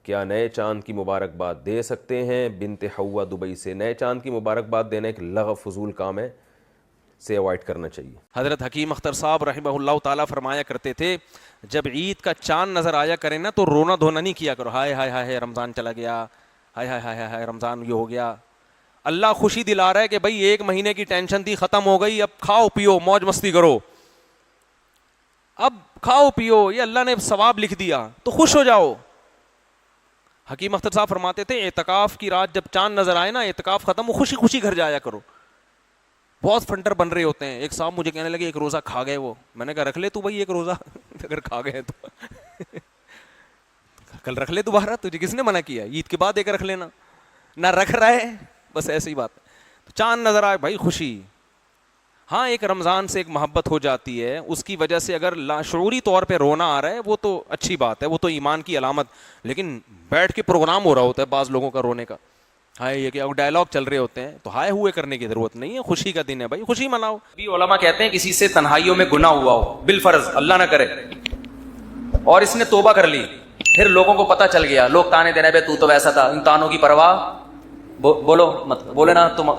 کیا نئے چاند کی مبارکباد دے سکتے ہیں؟ بنت حوا دبئی سے. نئے چاند کی مبارکباد دینا ایک لغو فضول کام ہے, سے اوائڈ کرنا چاہیے. حضرت حکیم اختر صاحب رحمہ اللہ تعالیٰ فرمایا کرتے تھے جب عید کا چاند نظر آیا کرے نا تو رونا دھونا نہیں کیا کرو, ہائے ہائے ہائے رمضان چلا گیا, ہائے ہائے ہائے ہائے رمضان یہ ہو گیا. اللہ خوشی دلا رہا ہے کہ بھائی 1 مہینے کی ٹینشن تھی ختم ہو گئی, اب کھاؤ پیو موج مستی کرو, اب کھاؤ پیو, یہ اللہ نے ثواب لکھ دیا تو خوش ہو جاؤ. حکیم اختر صاحب فرماتے تھے اعتکاف کی رات جب چاند نظر آئے نا, اعتکاف ختم ہو خوشی خوشی گھر جایا کرو. بہت فنٹر بن رہے ہوتے ہیں. ایک صاحب مجھے کہنے لگے 1 روزہ کھا گئے وہ, میں نے کہا رکھ لے تو بھائی 1 روزہ اگر کھا گئے تو کل رکھ لے دوبارہ, تجھے کس نے منع کیا؟ عید کے بعد 1 رکھ لینا. نہ رکھ رہا ہے, بس ایسی ہی بات ہے. تو چاند نظر آئے بھائی خوشی. ہاں ایک رمضان سے ایک محبت ہو جاتی ہے, اس کی وجہ سے اگر لاشعوری طور پہ رونا آ رہا ہے وہ تو اچھی بات ہے, وہ تو ایمان کی علامت. لیکن بیٹھ کے پروگرام ہو رہا ہوتا ہے بعض لوگوں کا رونے کا, ہائے یہ کہ ڈائلاگ چل رہے ہوتے ہیں, تو ہائے ہوئے کرنے کی ضرورت نہیں ہے. خوشی کا دن ہے بھائی, خوشی مناؤ. بھی علماء کہتے ہیں کسی سے تنہائیوں میں گناہ ہوا ہو بالفرض, اللہ نہ کرے, اور اس نے توبہ کر لی, پھر لوگوں کو پتہ چل گیا, لوگ تانے دے رہے بے تو تو ویسا تھا, ان تانوں کی پرواہ بولو مت, بولے نا تم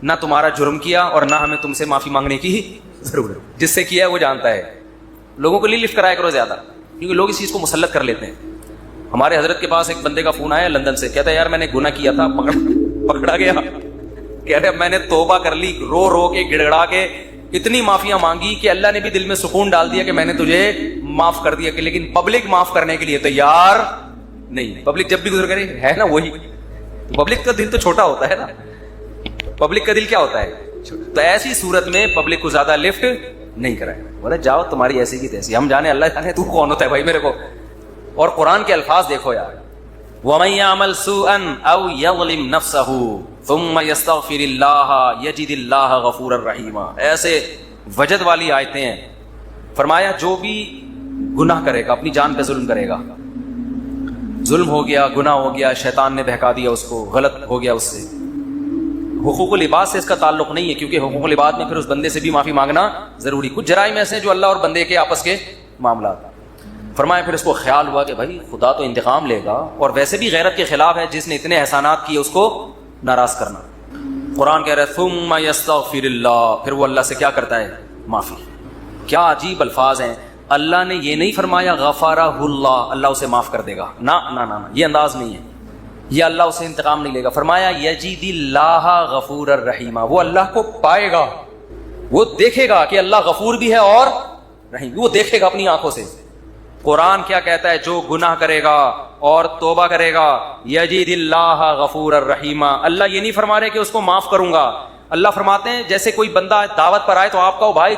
نہ تمہارا جرم کیا اور نہ ہمیں تم سے معافی مانگنے کی ضرورت, جس سے کیا ہے وہ جانتا ہے. لوگوں کو لفٹ کرایا کرو زیادہ, کیونکہ لوگ اس چیز کو مسلط کر لیتے ہیں. ہمارے حضرت کے پاس ایک بندے کا فون آیا لندن سے, کہتا ہے یار میں نے گناہ کیا تھا, پکڑا گیا, کہہ رہے میں نے توبہ کر لی, رو رو کے گڑ گڑا کے اتنی معافیاں مانگی کہ اللہ نے بھی دل میں سکون ڈال دیا کہ میں نے تجھے معاف کر دیا, لیکن پبلک معاف کرنے کے لیے تیار نہیں. پبلک جب بھی گزر کرے ہے نا وہی, پبلک کا دل تو چھوٹا ہوتا ہے نا, پبلک کا دل کیا ہوتا ہے, تو ایسی صورت میں پبلک کو زیادہ لفٹ نہیں کرائے. بولے جاؤ تمہاری ایسی کی تیسی, ہم جانے اللہ جانے تو کون ہوتا ہے بھائی میرے کو. اور قرآن کے الفاظ دیکھو یار, وَمَن يَعْمَلْ سُوءًا أَوْ يَظْلِمْ نَفْسَهُ ثُمَّ يَسْتَغْفِرِ اللَّهَ يَجِدِ اللَّهَ غَفُورًا رَحِيمًا. ایسے وجد والی آیتیں ہیں. فرمایا جو بھی گناہ کرے گا, اپنی جان پہ ظلم کرے گا, ظلم ہو گیا, گناہ ہو گیا, شیطان نے بہکا دیا اس کو, غلط ہو گیا اس سے, حقوق العباد سے اس کا تعلق نہیں ہے, کیونکہ حقوق العباد میں پھر اس بندے سے بھی معافی مانگنا ضروری. کچھ جرائم ایسے ہیں جو اللہ اور بندے کے آپس کے معاملات. فرمایا پھر اس کو خیال ہوا کہ بھائی خدا تو انتقام لے گا, اور ویسے بھی غیرت کے خلاف ہے جس نے اتنے احسانات کیے اس کو ناراض کرنا. قرآن کہہ رہا ہے ثم یستغفر اللہ, پھر وہ اللہ سے کیا کرتا ہے, معافی. کیا عجیب الفاظ ہیں. اللہ نے یہ نہیں فرمایا غفارہ اللہ, اللہ اسے معاف کر دے گا, نہ نہ نہ, یہ انداز نہیں ہے, یہ اللہ اسے انتقام نہیں لے گا. فرمایا یجید اللہ غفور الرحیم, وہ اللہ کو پائے گا, وہ دیکھے گا کہ اللہ غفور بھی ہے اور رحیم, وہ دیکھے گا اپنی آنکھوں سے. قرآن کیا کہتا ہے, جو گناہ کرے گا اور توبہ کرے گا یجید اللہ غفور الرحیم. اللہ یہ نہیں فرما رہے کہ اس کو معاف کروں گا, اللہ فرماتے ہیں جیسے کوئی بندہ دعوت پر آئے تو آپ کہو بھائی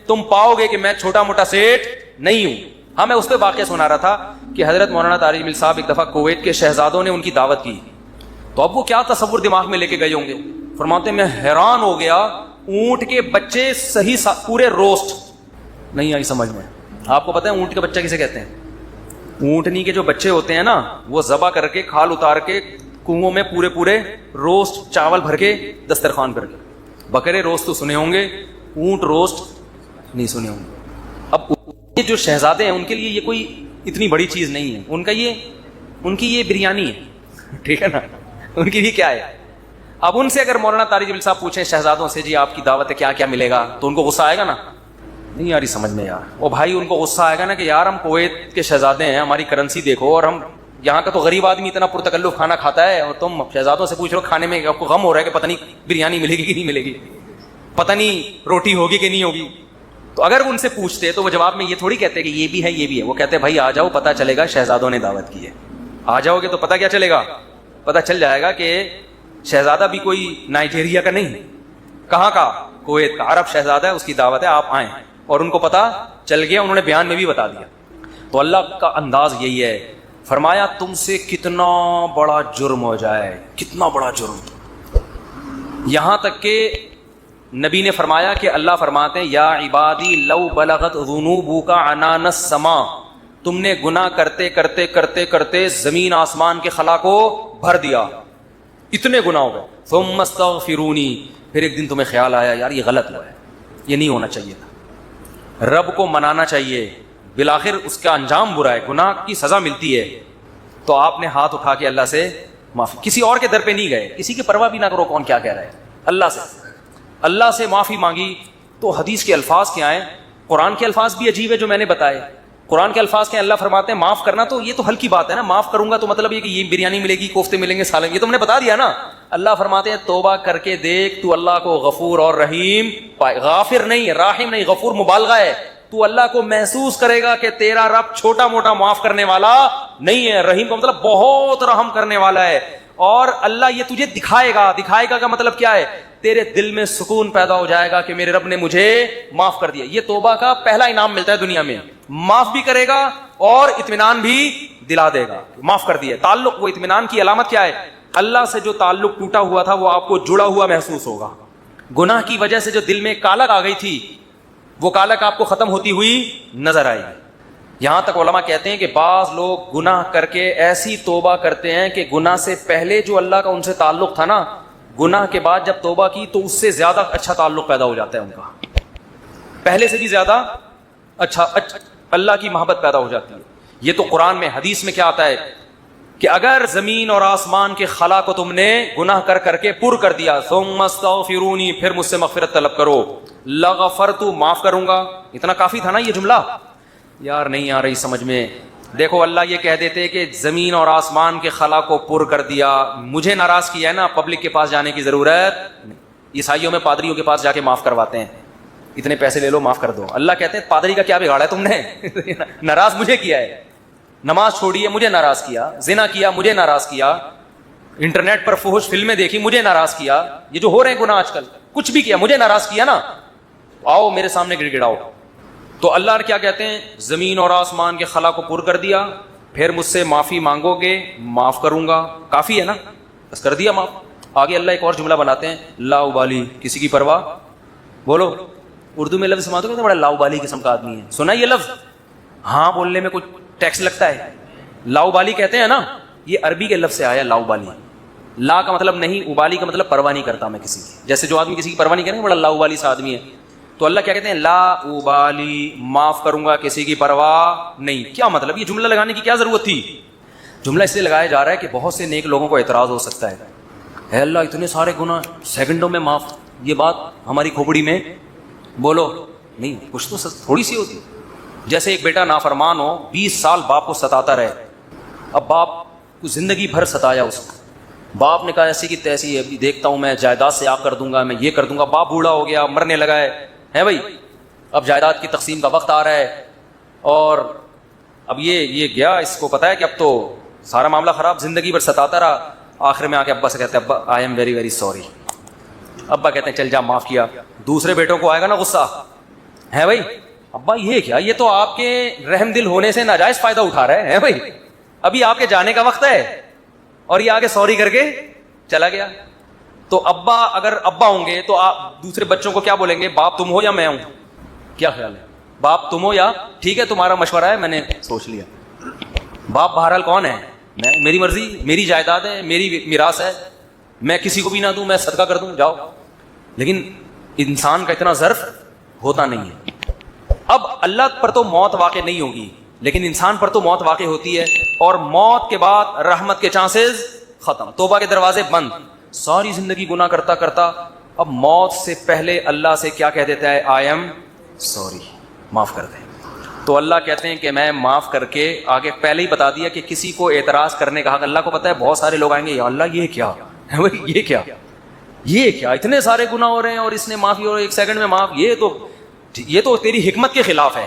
تم پاؤ گے کہ میں چھوٹا موٹا سیٹ نہیں ہوں. ہاں میں اس پہ واقعہ سنا رہا تھا کہ حضرت مولانا طارق جمیل صاحب ایک دفعہ کویت کے شہزادوں نے ان کی دعوت کی, تو اب وہ کیا تصور دماغ میں لے کے گئے ہوں گے. فرماتے ہیں میں حیران ہو گیا, اونٹ کے بچے صحیح پورے روسٹ نہیں آئی سمجھ میں. آپ کو پتہ ہے اونٹ کا بچہ کسے کہتے ہیں؟ اونٹنی کے جو بچے ہوتے ہیں نا, وہ ذبح کر کے کھال اتار کے کنووں میں پورے روسٹ چاول بھر کے دسترخوان پر کے. بکرے روسٹ تو سنے ہوں گے, اونٹ روسٹ نہیں سنے ہوں گے. اب یہ جو شہزادے ہیں ان کے لیے یہ کوئی اتنی بڑی چیز نہیں ہے, ان کی یہ بریانی ہے, ٹھیک ہے نا, ان کی بھی کیا ہے. اب ان سے اگر مولانا طارق جمیل صاحب پوچھیں شہزادوں سے جی آپ کی دعوت ہے کیا کیا ملے گا, تو ان کو غصہ آئے گا نا, نہیں یاری سمجھ میں یار. وہ بھائی ان کو غصہ آئے گا نا کہ یار ہم کویت کے شہزادے ہیں, ہماری کرنسی دیکھو, اور ہم یہاں کا تو غریب آدمی اتنا پرتکلف کھانا کھاتا ہے, اور تم شہزادوں سے پوچھ رہے ہو کھانے میں آپ کو غم ہو رہا ہے کہ پتہ نہیں بریانی ملے گی کہ نہیں ملے گی, پتہ نہیں روٹی ہوگی کہ نہیں ہوگی. تو اگر ان سے پوچھتے تو وہ جواب میں یہ تھوڑی کہتے کہ یہ بھی ہے یہ بھی ہے, وہ کہتے بھائی آ جاؤ پتہ چلے گا شہزادوں نے دعوت کی ہے. آ جاؤ گے تو پتہ کیا چلے گا, پتہ چل جائے گا کہ شہزادہ بھی کوئی نائجیریا کا نہیں, کہاں کا, کویت کا عرب شہزادہ ہے, اس کی دعوت ہے, آپ آئیں. اور ان کو پتہ چل گیا, انہوں نے بیان میں بھی بتا دیا. تو اللہ کا انداز یہی ہے, فرمایا تم سے کتنا بڑا جرم ہو جائے, کتنا بڑا جرم, یہاں تک کہ نبی نے فرمایا کہ اللہ فرماتے ہیں یا عبادی لو بلغت ذنوبک عنان السماء, تم نے گناہ کرتے کرتے کرتے کرتے زمین آسمان کے خلا کو بھر دیا, اتنے گناہ ہو گئے. ثم استغفرونی, پھر ایک دن تمہیں خیال آیا یار یہ غلط ہوا ہے, یہ نہیں ہونا چاہیے تھا, رب کو منانا چاہیے, بالآخر اس کا انجام برا ہے, گناہ کی سزا ملتی ہے. تو آپ نے ہاتھ اٹھا کے اللہ سے معافی, کسی اور کے در پہ نہیں گئے, کسی کی پرواہ بھی نہ کرو کون کیا کہہ رہا ہے, اللہ سے معافی مانگی. تو حدیث کے الفاظ کیا ہیں, قرآن کے الفاظ بھی عجیب ہے جو میں نے بتائے. قرآن کے الفاظ کے اللہ فرماتے ہیں معاف کرنا, تو یہ تو ہلکی بات ہے نا, معاف کروں گا تو مطلب یہ کہ یہ بریانی ملے گی, کوفتے ملیں گے, سالن, یہ تو ہم نے بتا دیا نا. اللہ فرماتے ہیں توبہ کر کے دیکھ, تو اللہ کو غفور اور رحیم پائے, غافر نہیں راحم نہیں, غفور مبالغہ ہے. تو اللہ کو محسوس کرے گا کہ تیرا رب چھوٹا موٹا معاف کرنے والا نہیں ہے, رحیم کا مطلب بہت رحم کرنے والا ہے. اور اللہ یہ تجھے دکھائے گا, دکھائے گا کا مطلب کیا ہے, تیرے دل میں سکون پیدا ہو جائے گا کہ میرے رب نے مجھے معاف کر دیا. یہ توبہ کا پہلا انعام ملتا ہے دنیا میں, معاف بھی کرے گا اور اطمینان بھی دلا دے گا, معاف کر دیا. تعلق, وہ اطمینان کی علامت کیا ہے, اللہ سے جو تعلق ٹوٹا ہوا تھا وہ آپ کو جڑا ہوا محسوس ہوگا. گناہ کی وجہ سے جو دل میں کالک آ گئی تھی وہ کالک آپ کو ختم ہوتی ہوئی نظر آئے گی. یہاں تک علماء کہتے ہیں کہ بعض لوگ گناہ کر کے ایسی توبہ کرتے ہیں کہ گناہ سے پہلے جو اللہ کا ان سے تعلق تھا نا, گناہ کے بعد جب توبہ کی تو اس سے زیادہ اچھا تعلق پیدا ہو جاتا ہے ان کا, پہلے سے بھی زیادہ اچھا اللہ کی محبت پیدا ہو جاتی ہے. یہ تو قرآن میں, حدیث میں کیا آتا ہے کہ اگر زمین اور آسمان کے خلا کو تم نے گناہ کر کر کے پر کر دیا, ثم استغفرونی, پھر مجھ سے مغفرت طلب کرو, لغفرت, معاف کروں گا. اتنا کافی تھا نا یہ جملہ, یار نہیں آ رہی سمجھ میں. دیکھو اللہ یہ کہہ دیتے کہ زمین اور آسمان کے خلا کو پر کر دیا, مجھے ناراض کیا ہے نا, پبلک کے پاس جانے کی ضرورت نہیں. عیسائیوں میں پادریوں کے پاس جا کے معاف کرواتے ہیں, اتنے پیسے لے لو معاف کر دو. اللہ کہتے ہیں پادری کا کیا بگاڑا ہے تم نے, ناراض مجھے کیا ہے, نماز چھوڑی ہے مجھے ناراض کیا, زنا کیا مجھے ناراض کیا, انٹرنیٹ پر فحش فلمیں دیکھی مجھے ناراض کیا, یہ جو ہو رہے ہیں گناہ آج کل, کچھ بھی کیا مجھے ناراض کیا نا, آؤ میرے سامنے گڑ گڑاؤ. تو اللہ کیا کہتے ہیں, زمین اور آسمان کے خلا کو پر کر دیا, پھر مجھ سے معافی مانگو گے معاف کروں گا. کافی ہے نا, بس کر دیا معاف. آگے اللہ ایک اور جملہ بناتے ہیں, لا ابالی, کسی کی پرواہ. بولو اردو میں لفظ سمجھتے ہو, بڑا لا ابالی قسم کا آدمی ہے, سنا یہ لفظ, ہاں بولنے میں کچھ ٹیکس لگتا ہے. لا ابالی کہتے ہیں نا, یہ عربی کے لفظ سے آیا لا ابالی. لا کا مطلب نہیں, ابالی کا مطلب پرواہ نہیں کرتا میں کسی کی, جیسے جو آدمی کسی کی پرواہ نہیں کریں گے بڑا لا ابالی سا آدمی ہے. تو اللہ کیا کہتے ہیں, لا ابالی, معاف کروں گا کسی کی پرواہ نہیں. کیا مطلب, یہ جملہ لگانے کی کیا ضرورت تھی؟ جملہ اس لیے لگایا جا رہا ہے کہ بہت سے نیک لوگوں کو اعتراض ہو سکتا ہے, اے اللہ اتنے سارے گناہ سیکنڈوں میں معاف, یہ بات ہماری کھوپڑی میں بولو نہیں, کچھ تو تھوڑی سی ہوتی. جیسے ایک بیٹا نافرمان ہو, 20 سال باپ کو ستاتا رہے, اب باپ کو زندگی بھر ستایا اس کو, باپ نے کہا ایسی کی تیسی ہے, دیکھتا ہوں میں جائیداد سے آپ کر دوں گا, میں یہ کر دوں گا. باپ بوڑھا ہو گیا, مرنے لگا ہے بھائی, اب جائیداد کی تقسیم کا وقت آ رہا ہے, اور اب یہ گیا, اس کو پتا ہے کہ اب تو سارا معاملہ خراب, زندگی بھر ستاتا رہا. آخر میں آ کے ابا سے کہتے ہیں, ابا I am very very sorry. ابا کہتے ہیں چل جا معاف کیا. دوسرے بیٹوں کو آئے گا نا غصہ, ہے بھائی ابا یہ کیا, یہ تو آپ کے رحم دل ہونے سے ناجائز فائدہ اٹھا رہے ہیں بھائی, ابھی آپ کے جانے کا وقت ہے اور یہ آگے سوری کر کے چلا گیا. تو ابا اگر ابا ہوں گے تو آپ دوسرے بچوں کو کیا بولیں گے, باپ تم ہو یا میں ہوں, کیا خیال ہے, باپ تم ہو یا, ٹھیک ہے تمہارا مشورہ ہے میں نے سوچ لیا. باپ بہرحال کون ہے, میری مرضی, میری جائیداد ہے, میری میراث ہے, میں کسی کو بھی نہ دوں, میں صدقہ کر دوں, جاؤ. لیکن انسان کا اتنا ظرف ہوتا نہیں ہے. اب اللہ پر تو موت واقع نہیں ہوگی, لیکن انسان پر تو موت واقع ہوتی ہے, اور موت کے بعد رحمت کے چانسز ختم, توبہ کے دروازے بند. ساری زندگی گناہ کرتا کرتا اب موت سے پہلے اللہ سے کیا کہہ دیتا ہے, آئی ایم سوری, معاف کر دیں. تو اللہ کہتے ہیں کہ میں معاف کر کے, آگے پہلے ہی بتا دیا کہ کسی کو اعتراض کرنے کا حق, اللہ کو پتا ہے بہت سارے لوگ آئیں گے, یا اللہ یہ کیا, یہ کیا اتنے سارے گناہ ہو رہے ہیں اور اس نے معافی اور 1 سیکنڈ میں معاف, یہ تو تیری حکمت کے خلاف ہے,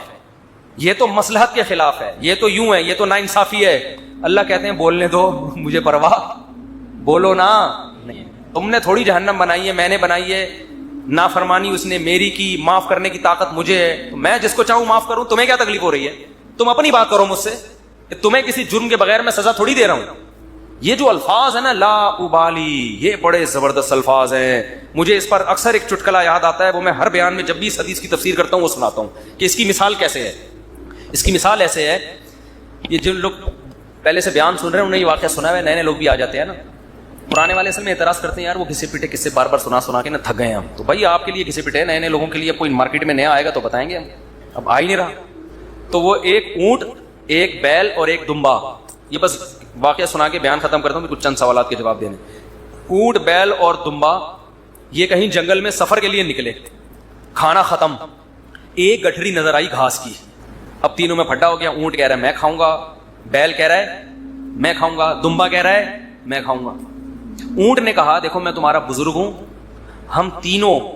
یہ تو مصلحت کے خلاف ہے, یہ تو یوں ہے, یہ تو ناانصافی ہے. اللہ کہتے ہیں بولنے دو, مجھے پرواہ, بولو نا, نہیں تم نے تھوڑی جہنم بنائی ہے, میں نے بنائی ہے. نافرمانی اس نے میری کی, معاف کرنے کی طاقت مجھے ہے, میں جس کو چاہوں معاف کروں. تمہیں کیا تکلیف ہو رہی ہے, تم اپنی بات کرو مجھ سے, تمہیں کسی جرم کے بغیر میں سزا تھوڑی دے رہا ہوں. یہ جو الفاظ ہیں نا, لا ابالی, یہ بڑے زبردست الفاظ ہیں. مجھے اس پر اکثر ایک چٹکلا یاد آتا ہے, وہ میں ہر بیان میں جب بھی اس حدیث کی تفسیر کرتا ہوں وہ سناتا ہوں کہ اس کی مثال کیسے ہے. اس کی مثال ایسے ہے, یہ جن لوگ پہلے سے بیان سن رہے ہیں انہیں یہ واقعہ سنا ہے, نئے لوگ بھی آ جاتے ہیں نا. پرانے والے اصل میں اعتراض کرتے ہیں, یار وہ گھسے پیٹے قصے بار بار سنا کے نا تھک گئے ہم. تو بھائی آپ کے لیے گھسے پیٹے, نئے لوگوں کے لیے کوئی مارکیٹ میں نیا آئے گا تو بتائیں گے ہم, اب آ ہی نہیں رہا. تو وہ ایک اونٹ, ایک بیل اور ایک دمبا, یہ بس واقعہ سنا کے بیان ختم کرتا ہوں, کچھ چند سوالات کے جواب دینے. اونٹ, بیل اور دمبا یہ کہیں جنگل میں سفر کے لیے نکلے, کھانا ختم, ایک گٹھڑی نظر آئی گھاس کی. اب تینوں میں پھڈا ہو گیا. اونٹ کہہ رہا ہے میں کھاؤں گا, بیل کہہ رہا ہے میں کھاؤں گا, دمبا کہہ رہا ہے میں کھاؤں گا. اونٹ نے کہا دیکھو میں تمہارا بزرگ ہوں, ہم تینوں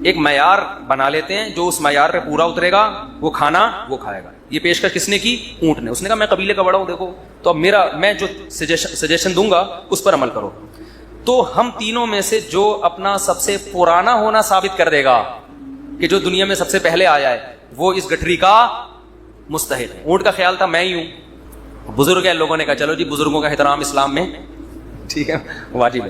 ایک معیار بنا لیتے ہیں, جو اس معیار پہ پورا اترے گا وہ کھانا وہ کھائے گا. یہ پیشکش کس نے کی؟ اونٹ نے. اس نے کہا میں قبیلے کا بڑا ہوں, دیکھو تو اب میں جو سجیشن دوں گا اس پر عمل کرو. تو ہم تینوں میں سے جو اپنا سب سے پرانا ہونا ثابت کر دے گا کہ جو دنیا میں سب سے پہلے آیا ہے وہ اس گٹھری کا مستحق ہے. اونٹ کا خیال تھا میں ہی ہوں, بزرگ ہے. لوگوں نے کہا چلو جی بزرگوں کا احترام اسلام میں ٹھیک ہے واجب ہے.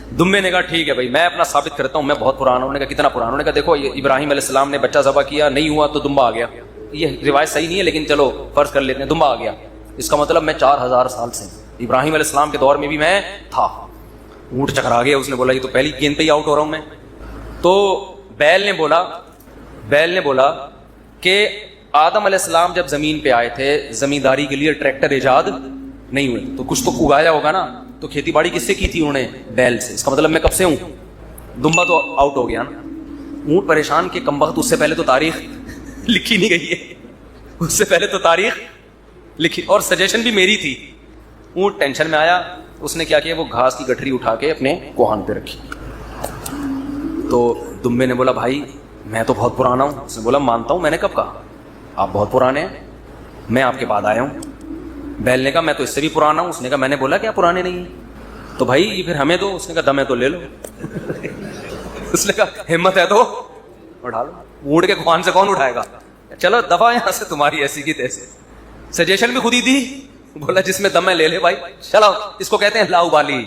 دمبے نے کہا ٹھیک ہے بھائی میں اپنا ثابت کرتا ہوں میں بہت پرانا ہوں. انہوں نے کہا کتنا پرانا؟ انہوں نے کہا دیکھو ابراہیم علیہ السلام نے بچہ ذبح کیا, نہیں ہوا تو دمبا آ گیا. یہ روایت صحیح نہیں ہے لیکن چلو فرض کر لیتے ہیں دمبا آ گیا. اس کا مطلب میں 4000 سال سے, ابراہیم علیہ السلام کے دور میں بھی میں تھا. اونٹ چکرا گیا, اس نے بولا یہ تو پہلی گیند پہ ہی آؤٹ ہو رہا ہوں میں. تو بیل نے بولا کہ آدم علیہ السلام جب زمین پہ آئے تھے زمینداری کے لیے ٹریکٹر ایجاد نہیں ہوئے, تو کچھ تو اگایا ہوگا نا, تو کھیتی باڑی کس سے کی تھی؟ انہوں نے بیل سے. اس کا مطلب میں کب سے ہوں؟ دمبا تو آؤٹ ہو گیا نا. اونٹ پریشان کہ کمبخت اس سے پہلے تو تاریخ لکھی نہیں گئی ہے, اس سے پہلے تو تاریخ لکھی, اور سجیشن بھی میری تھی. اونٹ ٹینشن میں آیا, اس نے کیا کیا, وہ گھاس کی گٹھری اٹھا کے اپنے کوہان پہ رکھی. تو دمبے نے بولا بھائی میں تو بہت پرانا ہوں. اس نے بولا مانتا ہوں, میں نے کب کہا آپ بہت پرانے ہیں, میں آپ کے بعد آیا ہوں. بیل نے کہا میں تو اس سے بھی پرانا ہوں. اس نے کہا میں نے بولا کیا پرانے نہیں ہیں, تو بھائی یہ پھر ہمیں تو. اس نے کہا دم ہے تو لے لو. اس نے کہا ہمت ہے تو اٹھا لو. اونٹ کے خوان سے کون اٹھائے گا؟ چلو دفعہ یہاں سے تمہاری ایسی کی تیسے. سجیشن بھی خود ہی دی, بولا جس میں دم ہے لے لے بھائی. چلو اس کو کہتے ہیں لا ابالی.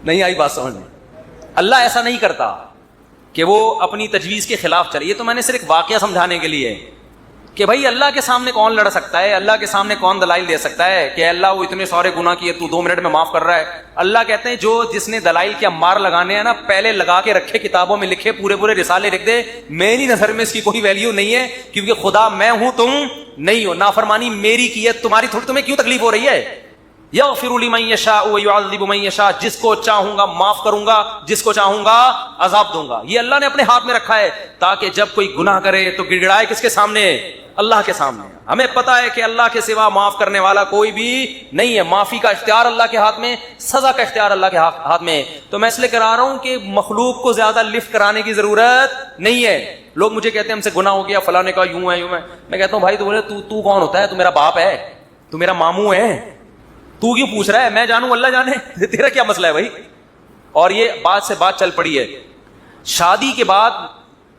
نہیں آئی بات سمجھ میں؟ اللہ ایسا نہیں کرتا کہ وہ اپنی تجویز کے خلاف چلے. یہ تو میں نے صرف واقعہ سمجھانے کے لیے کہ بھائی اللہ کے سامنے کون لڑ سکتا ہے, اللہ کے سامنے کون دلائل دے سکتا ہے کہ اللہ وہ اتنے سارے گناہ کیے تو 2 منٹ میں معاف کر رہا ہے. اللہ کہتے ہیں جو جس نے دلائل کے امار لگانے ہیں نا پہلے لگا کے رکھے, کتابوں میں لکھے, پورے رسالے لکھ دے. میری نظر میں اس کی کوئی ویلیو نہیں ہے, کیونکہ خدا میں ہوں تم نہیں ہو. نافرمانی میری کی ہے, تمہاری تھوڑی. تمہیں کیوں تکلیف ہو رہی ہے؟ یغفر لمن یشاء ویعذب من یشاء, جس کو چاہوں گا معاف کروں گا, جس کو چاہوں گا عذاب دوں گا. یہ اللہ نے اپنے ہاتھ میں رکھا ہے تاکہ جب کوئی گناہ کرے تو گڑگڑائے کس کے سامنے؟ اللہ کے سامنے. ہمیں پتا ہے کہ اللہ کے سوا معاف کرنے والا کوئی بھی نہیں ہے. معافی کا اختیار اللہ کے ہاتھ میں, سزا کا اختیار اللہ کے ہاتھ میں. تو میں اس لیے کرا رہا ہوں کہ مخلوق کو زیادہ لفٹ کرانے کی ضرورت نہیں ہے. لوگ مجھے کہتے ہیں ہم سے گناہ ہو گیا, فلاں نے کہا یوں ہے. میں کہتا ہوں بھائی تو بولے تو کون ہوتا ہے؟ تو میرا باپ ہے, تو میرا ماموں ہے, تو کیوں پوچھ رہا ہے؟ میں جانوں اللہ جانے, تیرا کیا مسئلہ ہے بھائی؟ اور یہ بات سے بات چل پڑی ہے. شادی کے بعد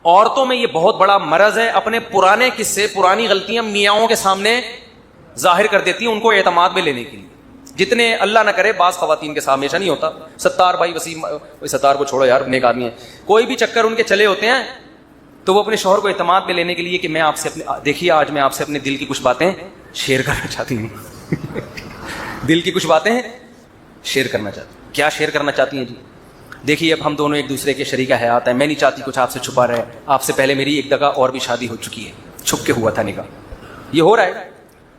عورتوں میں یہ بہت بڑا مرض ہے, اپنے پرانے قصے, پرانی غلطیاں میاں کے سامنے ظاہر کر دیتی ہیں ان کو اعتماد میں لینے کے لیے. جتنے اللہ نہ کرے, بعض خواتین کے سامنے ایسا نہیں ہوتا. ستار بھائی وسیم, ستار کو چھوڑو یار, نیک آدمی ہے, کوئی بھی چکر ان کے چلے ہوتے ہیں تو وہ اپنے شوہر کو اعتماد میں لینے کے لیے کہ میں آپ سے دیکھیے آج میں آپ سے اپنے دل کی کچھ باتیں شیئر کرنا چاہتی ہوں. دل کی کچھ باتیں شیئر کرنا چاہتی ہوں. کیا شیئر کرنا چاہتی ہیں جی؟ دیکھیے اب ہم دونوں ایک دوسرے کے شریک حیات ہیں, میں نہیں چاہتی کچھ آپ سے چھپا رہے. آپ سے پہلے میری ایک جگہ اور بھی شادی ہو چکی ہے, چھپ کے ہوا تھا نکاح, یہ ہو رہا ہے,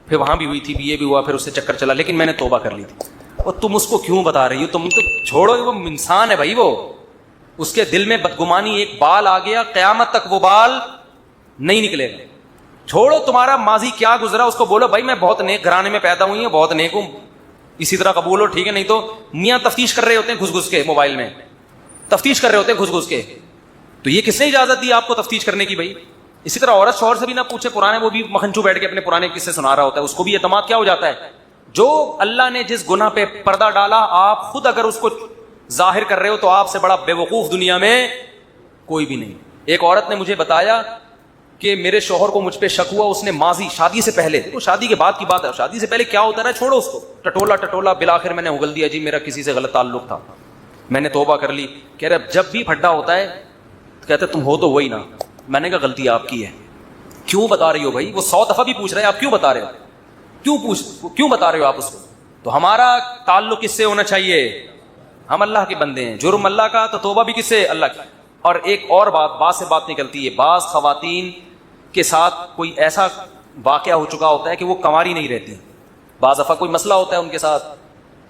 پھر وہاں بھی ہوئی تھی, یہ بھی ہوا, پھر اس سے چکر چلا, لیکن میں نے توبہ کر لی تھی. اور تم اس کو کیوں بتا رہی ہو؟ تم تو چھوڑو, وہ انسان ہے بھائی, وہ اس کے دل میں بدگمانی ایک بال آ گیا, قیامت تک وہ بال نہیں نکلے گا. چھوڑو تمہارا ماضی کیا گزرا, اس کو بولو بھائی میں بہت نیک گھرانے میں پیدا ہوئی ہوں, بہت نیک ہوں, اسی طرح قبول ہو, ٹھیک ہے. نہیں تو میاں تفتیش کر رہے ہوتے ہیں گھس کے, موبائل میں تفتیش کر رہے ہوتے ہیں گھس کے, تو یہ کس نے اجازت دی آپ کو تفتیش کرنے کی بھائی؟ اسی طرح عورت شوہر سے بھی نہ پوچھے پرانے, وہ بھی مکھنچو بیٹھ کے اپنے پرانے قصے سنا رہا ہوتا ہے, اس کو بھی اعتماد کیا ہو جاتا ہے. جو اللہ نے جس گناہ پہ پردہ ڈالا, آپ خود اگر اس کو ظاہر کر رہے ہو تو آپ سے بڑا بے وقوف دنیا میں کوئی بھی نہیں. ایک عورت نے مجھے بتایا کہ میرے شوہر کو مجھ پہ شک ہوا, اس نے ماضی شادی سے پہلے, وہ شادی کے بعد کی بات ہے, شادی سے پہلے کیا ہوتا رہا چھوڑو اس کو, ٹٹولا بالآخر میں نے اگل دیا جی میرا کسی سے غلط تعلق تھا, میں نے توبہ کر لی. کہہ رہے جب بھی پھڈا ہوتا ہے کہتے تم ہو تو وہی نا. میں نے کہا غلطی آپ کی ہے. کیوں بتا رہی ہو بھائی؟ وہ 100 دفعہ بھی پوچھ رہے ہیں آپ کیوں بتا رہے ہو, کیوں بتا رہے ہو آپ اس کو؟ تو ہمارا تعلق کس سے ہونا چاہیے؟ ہم اللہ کے بندے ہیں, جرم اللہ کا تو توبہ بھی کس سے؟ اللہ کی. اور ایک اور بات سے بات نکلتی ہے, بعض خواتین کے ساتھ کوئی ایسا واقعہ ہو چکا ہوتا ہے کہ وہ کنواری نہیں رہتی, بعض دفعہ کوئی مسئلہ ہوتا ہے ان کے ساتھ,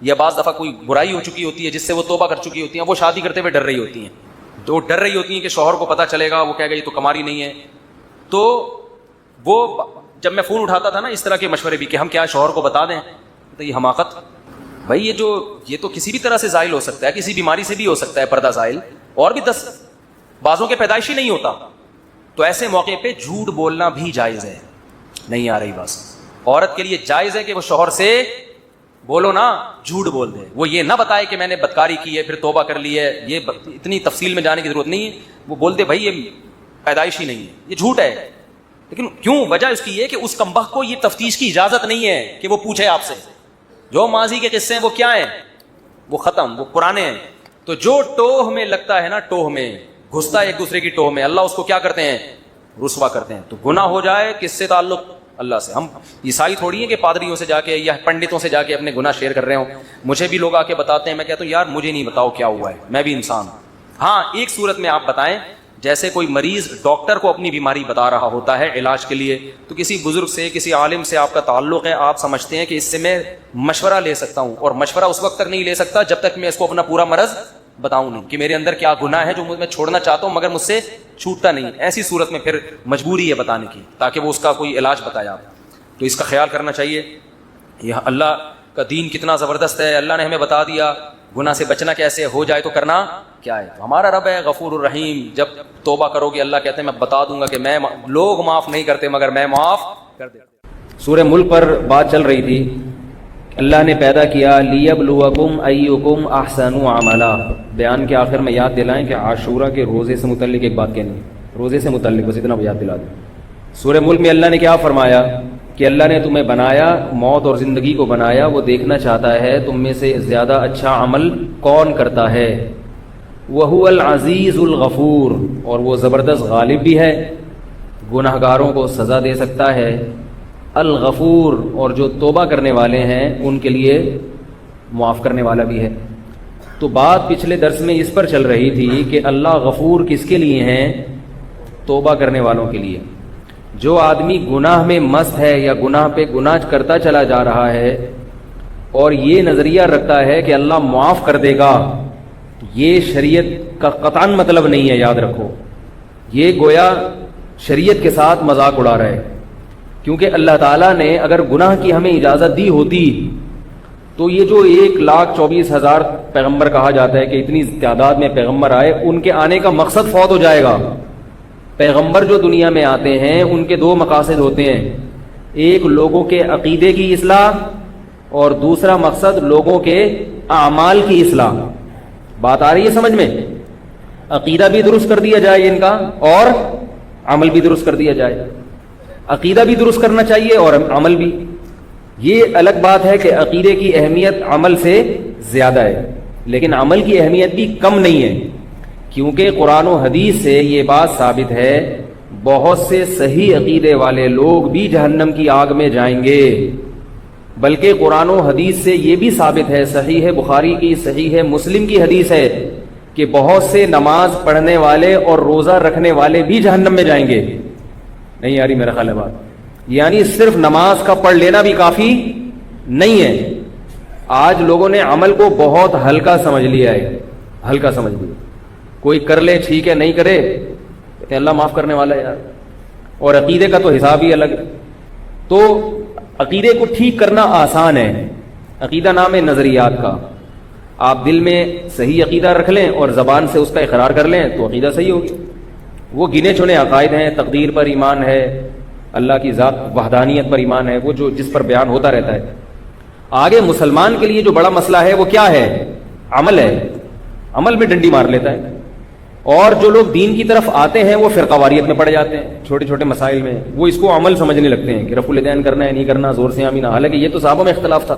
یا بعض دفعہ کوئی برائی ہو چکی ہوتی ہے جس سے وہ توبہ کر چکی ہوتی ہیں, وہ شادی کرتے ہوئے ڈر رہی ہوتی ہیں, جو ڈر رہی ہوتی ہیں کہ شوہر کو پتہ چلے گا, وہ کہے گا یہ تو کماری نہیں ہے. تو وہ جب میں فون اٹھاتا تھا نا اس طرح کے مشورے بھی کہ ہم کیا شوہر کو بتا دیں, تو یہ حماقت بھائی, یہ تو کسی بھی طرح سے زائل ہو سکتا ہے, کسی بیماری سے بھی ہو سکتا ہے پردہ زائل, اور بھی 10 بعضوں کے پیدائشی نہیں ہوتا. تو ایسے موقع پہ جھوٹ بولنا بھی جائز ہے. نہیں آ رہی بات, عورت کے لیے جائز ہے کہ وہ شوہر سے بولو نا, جھوٹ بول دے, وہ یہ نہ بتائے کہ میں نے بدکاری کی ہے پھر توبہ کر لی ہے, یہ اتنی تفصیل میں جانے کی ضرورت نہیں ہے. وہ بول دے بھائی یہ پیدائشی نہیں ہے, یہ جھوٹ ہے. لیکن کیوں, وجہ اس کی یہ کہ اس کمبخت کو یہ تفتیش کی اجازت نہیں ہے کہ وہ پوچھے آپ سے. جو ماضی کے قصے ہیں وہ کیا ہیں, وہ ختم, وہ پرانے ہیں. تو جو ٹوہ میں لگتا ہے نا, ٹوہ میں گھستا ہے ایک دوسرے کی ٹوہ میں, اللہ اس کو کیا کرتے ہیں, رسوا کرتے ہیں. تو گناہ ہو جائے کس سے تعلق, اللہ سے. ہم عیسائی تھوڑی ہیں کہ پادریوں سے جا کے یا پنڈتوں سے جا کے اپنے گناہ شیئر کر رہے ہوں. مجھے بھی لوگ آ کے بتاتے ہیں, میں کہتا ہوں یار مجھے نہیں بتاؤ کیا ہوا ہے, میں بھی انسان ہوں. ہاں ایک صورت میں آپ بتائیں, جیسے کوئی مریض ڈاکٹر کو اپنی بیماری بتا رہا ہوتا ہے علاج کے لیے, تو کسی بزرگ سے کسی عالم سے آپ کا تعلق ہے, آپ سمجھتے ہیں کہ اس سے میں مشورہ لے سکتا ہوں, اور مشورہ اس وقت تک نہیں لے سکتا جب تک میں اس کو اپنا پورا مرض بتاؤں نہیں کہ میرے اندر کیا گناہ ہے جو میں چھوڑنا چاہتا ہوں مگر مجھ سے چھوٹتا نہیں. ایسی صورت میں پھر مجبوری ہے بتانے کی تاکہ وہ اس کا کوئی علاج بتایا. تو اس کا خیال کرنا چاہیے. یہ اللہ کا دین کتنا زبردست ہے, اللہ نے ہمیں بتا دیا گناہ سے بچنا کیسے, ہو جائے تو کرنا کیا ہے. ہمارا رب ہے غفور الرحیم, جب توبہ کرو گے اللہ کہتے ہیں میں بتا دوں گا کہ میں, لوگ معاف نہیں کرتے مگر میں معاف کر دیتا. سورہ ملک پر بات چل رہی تھی. اللہ نے پیدا کیا لیبلوکم ایکم احسن عملا. بیان کے آخر میں یاد دلائیں کہ عاشورہ کے روزے سے متعلق ایک بات کہنی, روزے سے متعلق بس اتنا یاد دلا دیں. سورہ ملک میں اللہ نے کیا فرمایا کہ اللہ نے تمہیں بنایا, موت اور زندگی کو بنایا, وہ دیکھنا چاہتا ہے تم میں سے زیادہ اچھا عمل کون کرتا ہے. وَهُوَ الْعَزِيزُ الْغَفُورُ, اور وہ زبردست غالب بھی ہے, گناہگاروں کو سزا دے سکتا ہے. الغفور, اور جو توبہ کرنے والے ہیں ان کے لیے معاف کرنے والا بھی ہے. تو بات پچھلے درس میں اس پر چل رہی تھی کہ اللہ غفور کس کے لیے ہیں, توبہ کرنے والوں کے لیے. جو آدمی گناہ میں مست ہے یا گناہ پہ گناہ کرتا چلا جا رہا ہے اور یہ نظریہ رکھتا ہے کہ اللہ معاف کر دے گا, یہ شریعت کا قطعاً مطلب نہیں ہے. یاد رکھو, یہ گویا شریعت کے ساتھ مذاق اڑا رہا ہے. کیونکہ اللہ تعالیٰ نے اگر گناہ کی ہمیں اجازت دی ہوتی تو یہ جو 1,24,000 پیغمبر کہا جاتا ہے کہ اتنی تعداد میں پیغمبر آئے, ان کے آنے کا مقصد فوت ہو جائے گا. پیغمبر جو دنیا میں آتے ہیں ان کے 2 مقاصد ہوتے ہیں, ایک لوگوں کے عقیدے کی اصلاح اور دوسرا مقصد لوگوں کے اعمال کی اصلاح. بات آ رہی ہے سمجھ میں, عقیدہ بھی درست کر دیا جائے ان کا اور عمل بھی درست کر دیا جائے. عقیدہ بھی درست کرنا چاہیے اور عمل بھی. یہ الگ بات ہے کہ عقیدے کی اہمیت عمل سے زیادہ ہے, لیکن عمل کی اہمیت بھی کم نہیں ہے, کیونکہ قرآن و حدیث سے یہ بات ثابت ہے بہت سے صحیح عقیدے والے لوگ بھی جہنم کی آگ میں جائیں گے. بلکہ قرآن و حدیث سے یہ بھی ثابت ہے, صحیح ہے بخاری کی, صحیح ہے مسلم کی حدیث ہے کہ بہت سے نماز پڑھنے والے اور روزہ رکھنے والے بھی جہنم میں جائیں گے. نہیں یاری میرا خیال ہے بات, یعنی صرف نماز کا پڑھ لینا بھی کافی نہیں ہے. آج لوگوں نے عمل کو بہت ہلکا سمجھ لیا ہے, ہلکا سمجھ لیا. کوئی کر لے ٹھیک ہے, نہیں کرے کہ اللہ معاف کرنے والا ہے یار. اور عقیدے کا تو حساب ہی الگ. تو عقیدے کو ٹھیک کرنا آسان ہے. عقیدہ نام ہے نظریات کا. آپ دل میں صحیح عقیدہ رکھ لیں اور زبان سے اس کا اقرار کر لیں تو عقیدہ صحیح ہوگی. وہ گنے چنے عقائد ہیں, تقدیر پر ایمان ہے, اللہ کی ذات وحدانیت پر ایمان ہے, وہ جو جس پر بیان ہوتا رہتا ہے. آگے مسلمان کے لیے جو بڑا مسئلہ ہے وہ کیا ہے, عمل ہے. عمل میں ڈنڈی مار لیتا ہے. اور جو لوگ دین کی طرف آتے ہیں وہ فرقہ واریت میں پڑ جاتے ہیں, چھوٹے چھوٹے مسائل میں وہ اس کو عمل سمجھنے لگتے ہیں کہ رفع الیدین کرنا ہے نہیں کرنا, زور سے آمین. حالانکہ یہ تو صحابہ میں اختلاف تھا.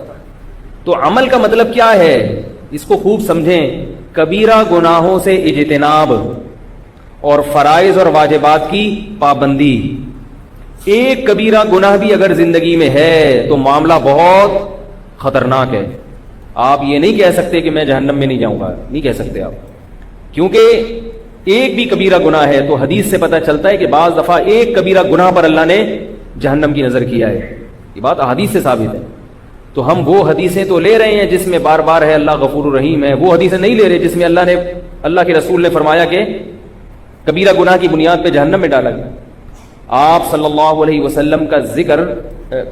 تو عمل کا مطلب کیا ہے اس کو خوب سمجھیں. کبیرہ گناہوں سے اجتناب اور فرائض اور واجبات کی پابندی. ایک کبیرہ گناہ بھی اگر زندگی میں ہے تو معاملہ بہت خطرناک ہے. آپ یہ نہیں کہہ سکتے کہ میں جہنم میں نہیں جاؤں گا, نہیں کہہ سکتے آپ, کیونکہ ایک بھی کبیرہ گناہ ہے تو حدیث سے پتہ چلتا ہے کہ بعض دفعہ ایک کبیرہ گناہ پر اللہ نے جہنم کی نظر کیا ہے. یہ بات احادیث سے ثابت ہے. تو ہم وہ حدیثیں تو لے رہے ہیں جس میں بار بار ہے اللہ غفور الرحیم ہے، وہ حدیثیں نہیں لے رہے جس میں اللہ کے رسول نے فرمایا کہ کبیرہ گناہ کی بنیاد پہ جہنم میں ڈالا گیا۔ آپ صلی اللہ علیہ وسلم کا ذکر،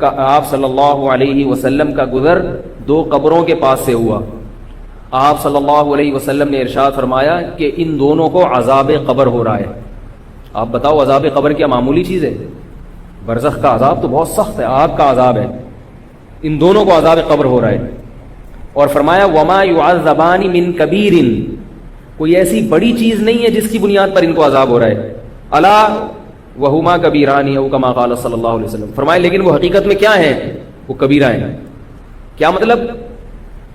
آپ صلی اللہ علیہ وسلم کا گزر 2 قبروں کے پاس سے ہوا۔ آپ صلی اللہ علیہ وسلم نے ارشاد فرمایا کہ ان دونوں کو عذاب قبر ہو رہا ہے۔ آپ بتاؤ عذاب قبر کیا معمولی چیز ہے؟ برزخ کا عذاب تو بہت سخت ہے، آگ کا عذاب ہے، ان دونوں کو عذاب قبر ہو رہا ہے۔ اور فرمایا وما يعذبان من کبیر، کوئی ایسی بڑی چیز نہیں ہے جس کی بنیاد پر ان کو عذاب ہو رہا ہے۔ الا وہما کبیران او کما قال صلی اللہ علیہ وسلم، فرمایا لیکن وہ حقیقت میں کیا ہیں؟ وہ کبیرہ ہیں۔ کیا مطلب؟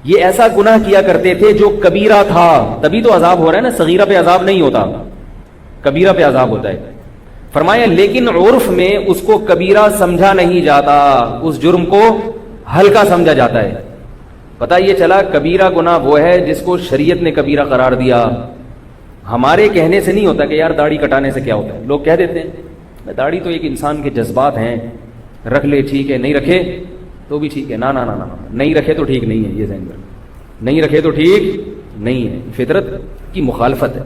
یہ ایسا گناہ کیا کرتے تھے جو کبیرہ تھا، تبھی تو عذاب ہو رہا ہے نا، صغیرہ پہ عذاب نہیں ہوتا، کبیرہ پہ عذاب ہوتا ہے۔ فرمایا لیکن عرف میں اس کو کبیرہ سمجھا نہیں جاتا، اس جرم کو ہلکا سمجھا جاتا ہے۔ پتہ یہ چلا کبیرہ گناہ وہ ہے جس کو شریعت نے کبیرہ قرار دیا۔ ہمارے کہنے سے نہیں ہوتا کہ یار داڑھی کٹانے سے کیا ہوتا ہے، لوگ کہہ دیتے ہیں داڑھی تو ایک انسان کے جذبات ہیں، رکھ لے ٹھیک ہے، نہیں رکھے تو بھی ٹھیک ہے، نا نا نا نا، نہیں رکھے تو ٹھیک نہیں ہے، یہ ذہن میں، نہیں رکھے تو ٹھیک نہیں ہے، فطرت کی مخالفت ہے۔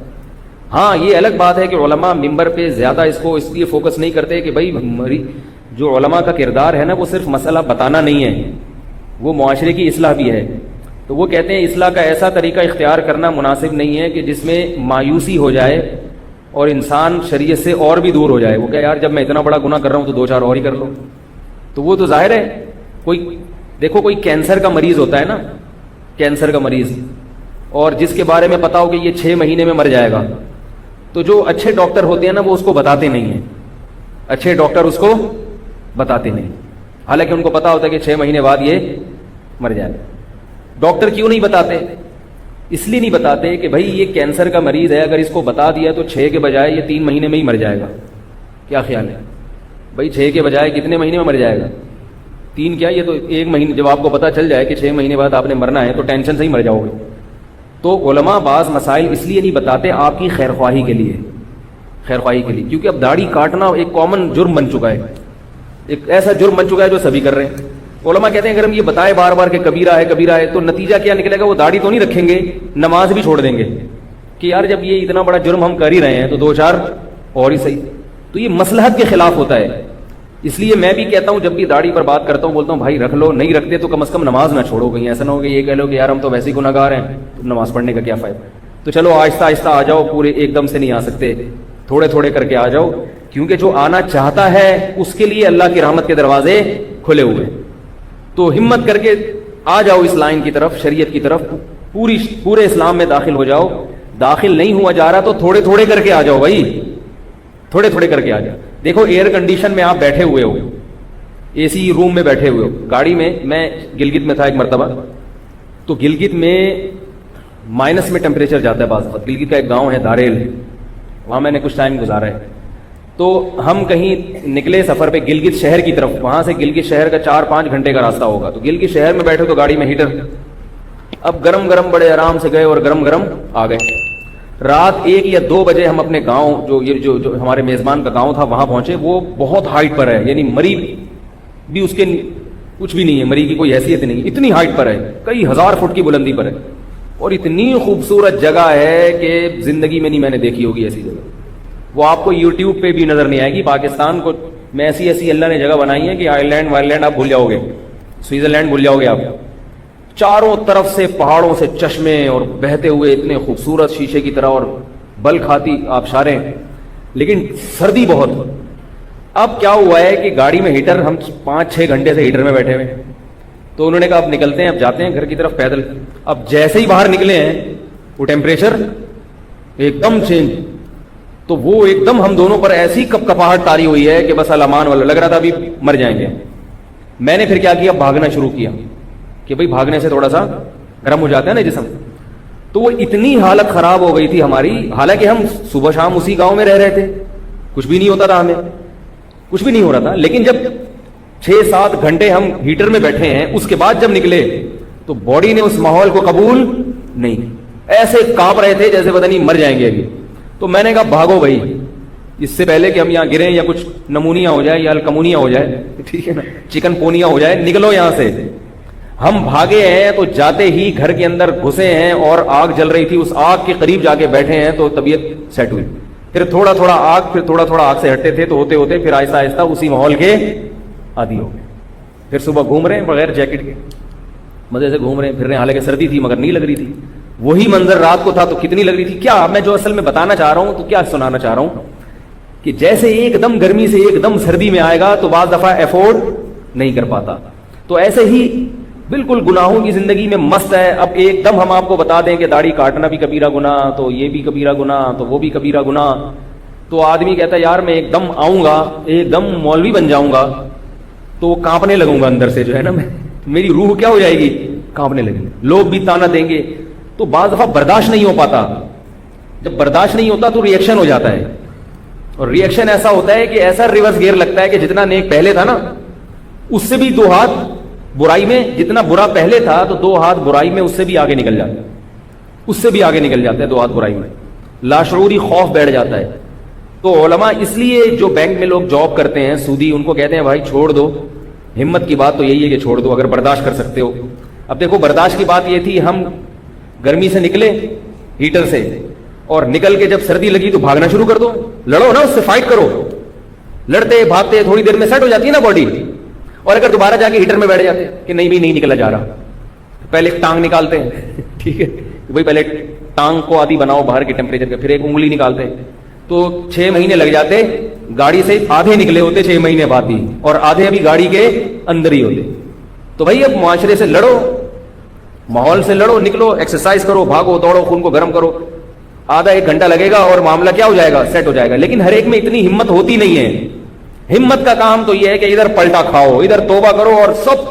ہاں یہ الگ بات ہے کہ علماء ممبر پہ زیادہ اس کو اس لیے فوکس نہیں کرتے کہ بھائی جو علماء کا کردار ہے نا وہ صرف مسئلہ بتانا نہیں ہے، وہ معاشرے کی اصلاح بھی ہے۔ تو وہ کہتے ہیں اصلاح کا ایسا طریقہ اختیار کرنا مناسب نہیں ہے کہ جس میں مایوسی ہو جائے اور انسان شریعت سے اور بھی دور ہو جائے۔ وہ کہ یار جب میں اتنا بڑا گناہ کر رہا ہوں تو 2-4 اور ہی کر لو، تو وہ تو ظاہر ہے۔ کوئی دیکھو کوئی کینسر کا مریض ہوتا ہے نا، کینسر کا مریض، اور جس کے بارے میں پتا ہو کہ یہ 6 مہینے میں مر جائے گا، تو جو اچھے ڈاکٹر ہوتے ہیں نا وہ اس کو بتاتے نہیں ہیں، اچھے ڈاکٹر اس کو بتاتے نہیں، حالانکہ ان کو پتا ہوتا ہے کہ 6 مہینے بعد یہ مر جائے گا۔ ڈاکٹر کیوں نہیں بتاتے؟ اس لیے نہیں بتاتے کہ بھائی یہ کینسر کا مریض ہے، اگر اس کو بتا دیا تو 6 کے بجائے یہ 3 مہینے میں ہی مر جائے گا۔ کیا خیال ہے بھائی؟ 6 کے بجائے کتنے مہینے میں مر جائے گا؟ 3 کیا، یہ تو 1 مہینے، جب آپ کو پتا چل جائے کہ 6 مہینے بعد آپ نے مرنا ہے تو ٹینشن سے ہی مر جاؤ گے۔ تو علماء بعض مسائل اس لیے نہیں بتاتے آپ کی خیر خواہی کے لیے، خیر خواہی کے لیے، کیونکہ اب داڑھی کاٹنا ایک کامن جرم بن چکا ہے، ایک ایسا جرم بن چکا ہے جو سبھی کر رہے ہیں۔ علماء کہتے ہیں اگر ہم یہ بتائے بار بار کہ کبیرہ ہے کبیرہ ہے تو نتیجہ کیا نکلے گا؟ وہ داڑھی تو نہیں رکھیں گے، نماز بھی چھوڑ دیں گے کہ یار جب یہ اتنا بڑا جرم ہم کر ہی رہے ہیں تو 2-4 اور ہی صحیح۔ تو یہ مصلحت کے خلاف ہوتا ہے۔ اس لیے میں بھی کہتا ہوں جب بھی داڑھی پر بات کرتا ہوں بولتا ہوں بھائی رکھ لو، نہیں رکھتے تو کم از کم نماز نہ چھوڑو، کہیں ایسا نہ ہو کہ یہ کہہ لو کہ یار ہم تو ویسے ہی گناہگار ہیں تو نماز پڑھنے کا کیا فائدہ۔ تو چلو آہستہ آہستہ آ جاؤ، پورے ایک دم سے نہیں آ سکتے، تھوڑے تھوڑے کر کے آ جاؤ، کیونکہ جو آنا چاہتا ہے اس کے لیے اللہ کی رحمت کے دروازے کھلے ہوئے۔ تو ہمت کر کے آ جاؤ اس لائن کی طرف، شریعت کی طرف، پورے اسلام میں داخل ہو جاؤ۔ داخل نہیں ہوا جا رہا تو تھوڑے تھوڑے کر کے آ جاؤ بھائی، تھوڑے تھوڑے کر کے آ جاؤ۔ دیکھو ایئر کنڈیشن میں آپ بیٹھے ہوئے ہو، اے سی روم میں بیٹھے ہوئے ہو، گاڑی میں گلگت میں تھا ایک مرتبہ، تو گلگت میں مائنس میں ٹیمپریچر جاتا ہے بعض وقت۔ گلگت کا ایک گاؤں ہے داریل، وہاں میں نے کچھ ٹائم گزارا ہے۔ تو ہم کہیں نکلے سفر پہ گلگت شہر کی طرف، وہاں سے گلگت شہر کا 4-5 گھنٹے کا راستہ ہوگا، تو گلگت شہر میں بیٹھے تو گاڑی میں ہیٹر، اب گرم گرم بڑے آرام سے گئے اور گرم گرم آ گئے۔ رات 1 یا 2 بجے ہم اپنے گاؤں جو ہمارے میزبان کا گاؤں تھا وہاں پہنچے۔ وہ بہت ہائٹ پر ہے، یعنی مری بھی اس کے کچھ بھی نہیں ہے، مری کی کوئی حیثیت نہیں، اتنی ہائٹ پر ہے، کئی 1000 فٹ کی بلندی پر ہے، اور اتنی خوبصورت جگہ ہے کہ زندگی میں نہیں میں نے دیکھی ہوگی ایسی جگہ۔ وہ آپ کو یوٹیوب پہ بھی نظر نہیں آئے گی۔ پاکستان کو میں ایسی اللہ نے جگہ بنائی ہے کہ آئرلینڈ وائرلینڈ آپ بھول جاؤ گے، سوئٹزرلینڈ بھول جاؤ گے آپ۔ چاروں طرف سے پہاڑوں سے چشمے اور بہتے ہوئے اتنے خوبصورت شیشے کی طرح، اور بل کھاتی آبشاریں، لیکن سردی بہت۔ اب کیا ہوا ہے کہ گاڑی میں ہیٹر، ہم 5-6 گھنٹے سے ہیٹر میں بیٹھے ہوئے، تو انہوں نے کہا اب نکلتے ہیں، اب جاتے ہیں گھر کی طرف پیدل۔ اب جیسے ہی باہر نکلے ہیں وہ ٹیمپریچر ایک دم چینج، تو وہ ایک دم ہم دونوں پر ایسی کپاہٹ تاری ہوئی ہے کہ بس الامان والا لگ رہا تھا ابھی مر جائیں گے۔ میں نے پھر کیا کیا، بھاگنا شروع کیا کہ بھائی بھاگنے سے تھوڑا سا گرم ہو جاتا ہے نا جسم۔ تو وہ اتنی حالت خراب ہو گئی تھی ہماری، حالانکہ ہم صبح شام اسی گاؤں میں رہ رہے تھے، کچھ بھی نہیں ہوتا تھا، ہمیں کچھ بھی نہیں ہو رہا تھا، لیکن جب 6-7 گھنٹے ہم ہیٹر میں بیٹھے ہیں، اس کے بعد جب نکلے تو باڈی نے اس ماحول کو قبول نہیں، ایسے کانپ رہے تھے جیسے پتہ نہیں مر جائیں گے ابھی۔ تو میں نے کہا بھاگو بھائی، اس سے پہلے کہ ہم یہاں گریں یا کچھ نمونیا ہو جائے یا الکمونیا ہو جائے، ٹھیک ہے نا، چکن پونیا ہو جائے، نکلو یہاں سے۔ ہم بھاگے ہیں تو جاتے ہی گھر کے اندر گھسے ہیں اور آگ جل رہی تھی, اس آگ کے قریب جا کے بیٹھے ہیں تو طبیعت سیٹ ہوئی. پھر تھوڑا تھوڑا آگ سے ہٹتے تھے تو ہوتے ہوتے پھر آہستہ آہستہ اسی ماحول کے عادی ہو گئے. پھر صبح گھوم رہے ہیں بغیر جیکٹ کے, مزے سے گھوم رہے ہیں پھر رہے ہیں, حالانکہ سردی تھی مگر نہیں لگ رہی تھی. وہی منظر رات کو تھا تو کتنی لگ رہی تھی. کیا میں جو اصل میں بتانا چاہ رہا ہوں, تو کیا سنانا چاہ رہا ہوں کہ جیسے ایک دم گرمی سے ایک دم سردی میں آئے گا تو بعض دفعہ افورڈ نہیں کر پاتا, تو ایسے ہی بالکل گناہوں کی زندگی میں مست ہے. اب ایک دم ہم آپ کو بتا دیں کہ داڑھی کاٹنا بھی کبیرہ گناہ, تو یہ بھی کبیرہ گناہ, تو وہ بھی کبیرہ گناہ, تو آدمی کہتا ہے یار میں ایک دم آؤں گا, ایک دم مولوی بن جاؤں گا تو کانپنے لگوں گا اندر سے, جو ہے نا میری روح کیا ہو جائے گی, کانپنے لگے گی, لوگ بھی تانا دیں گے. تو بعض دفعہ برداشت نہیں ہو پاتا. جب برداشت نہیں ہوتا تو ریئیکشن ہو جاتا ہے, اور ریئیکشن ایسا ہوتا ہے کہ ایسا ریورس گیئر لگتا ہے کہ جتنا نیک پہلے تھا نا اس سے بھی 2 ہاتھ برائی میں, جتنا برا پہلے تھا تو 2 ہاتھ برائی میں اس سے بھی آگے نکل جاتے ہیں, اس سے بھی آگے نکل جاتے ہیں 2 ہاتھ برائی میں. لاشعوری خوف بیٹھ جاتا ہے. تو علماء اس لیے جو بینک میں لوگ جاب کرتے ہیں سودی, ان کو کہتے ہیں بھائی چھوڑ دو, ہمت کی بات تو یہی ہے کہ چھوڑ دو اگر برداشت کر سکتے ہو. اب دیکھو برداشت کی بات یہ تھی, ہم گرمی سے نکلے ہیٹر سے, اور نکل کے جب سردی لگی تو بھاگنا شروع کر دو, لڑو نا اس سے, فائٹ کرو. لڑتے بھاگتے تھوڑی دیر میں سیٹ ہو جاتی ہے نا باڈی, اور اگر دوبارہ جا کے ہیٹر میں بیٹھ جاتے کہ نہیں بھی نہیں نکلا جا رہا, پہلے ایک ٹانگ نکالتے ہیں, ٹھیک ہے بھائی, پہلے ٹانگ کو عادی بناؤ باہر کے ٹیمپریچر کا, پھر ایک انگلی نکالتے ہیں, تو 6 مہینے لگ جاتے. گاڑی سے آدھے نکلے ہوتے 6 مہینے بعد ہی, اور آدھے ابھی گاڑی کے اندر ہی ہوتے. تو بھائی اب معاشرے سے لڑو, ماحول سے لڑو, نکلو, ایکسرسائز کرو, بھاگو دوڑو, خون کو گرم کرو. آدھا 1 گھنٹہ لگے گا اور معاملہ کیا ہو جائے گا, سیٹ ہو جائے گا. لیکن ہر ایک میں اتنی ہمت ہوتی نہیں ہے. ہمت کا کام تو یہ ہے کہ ادھر پلٹا کھاؤ, ادھر توبہ کرو, اور سب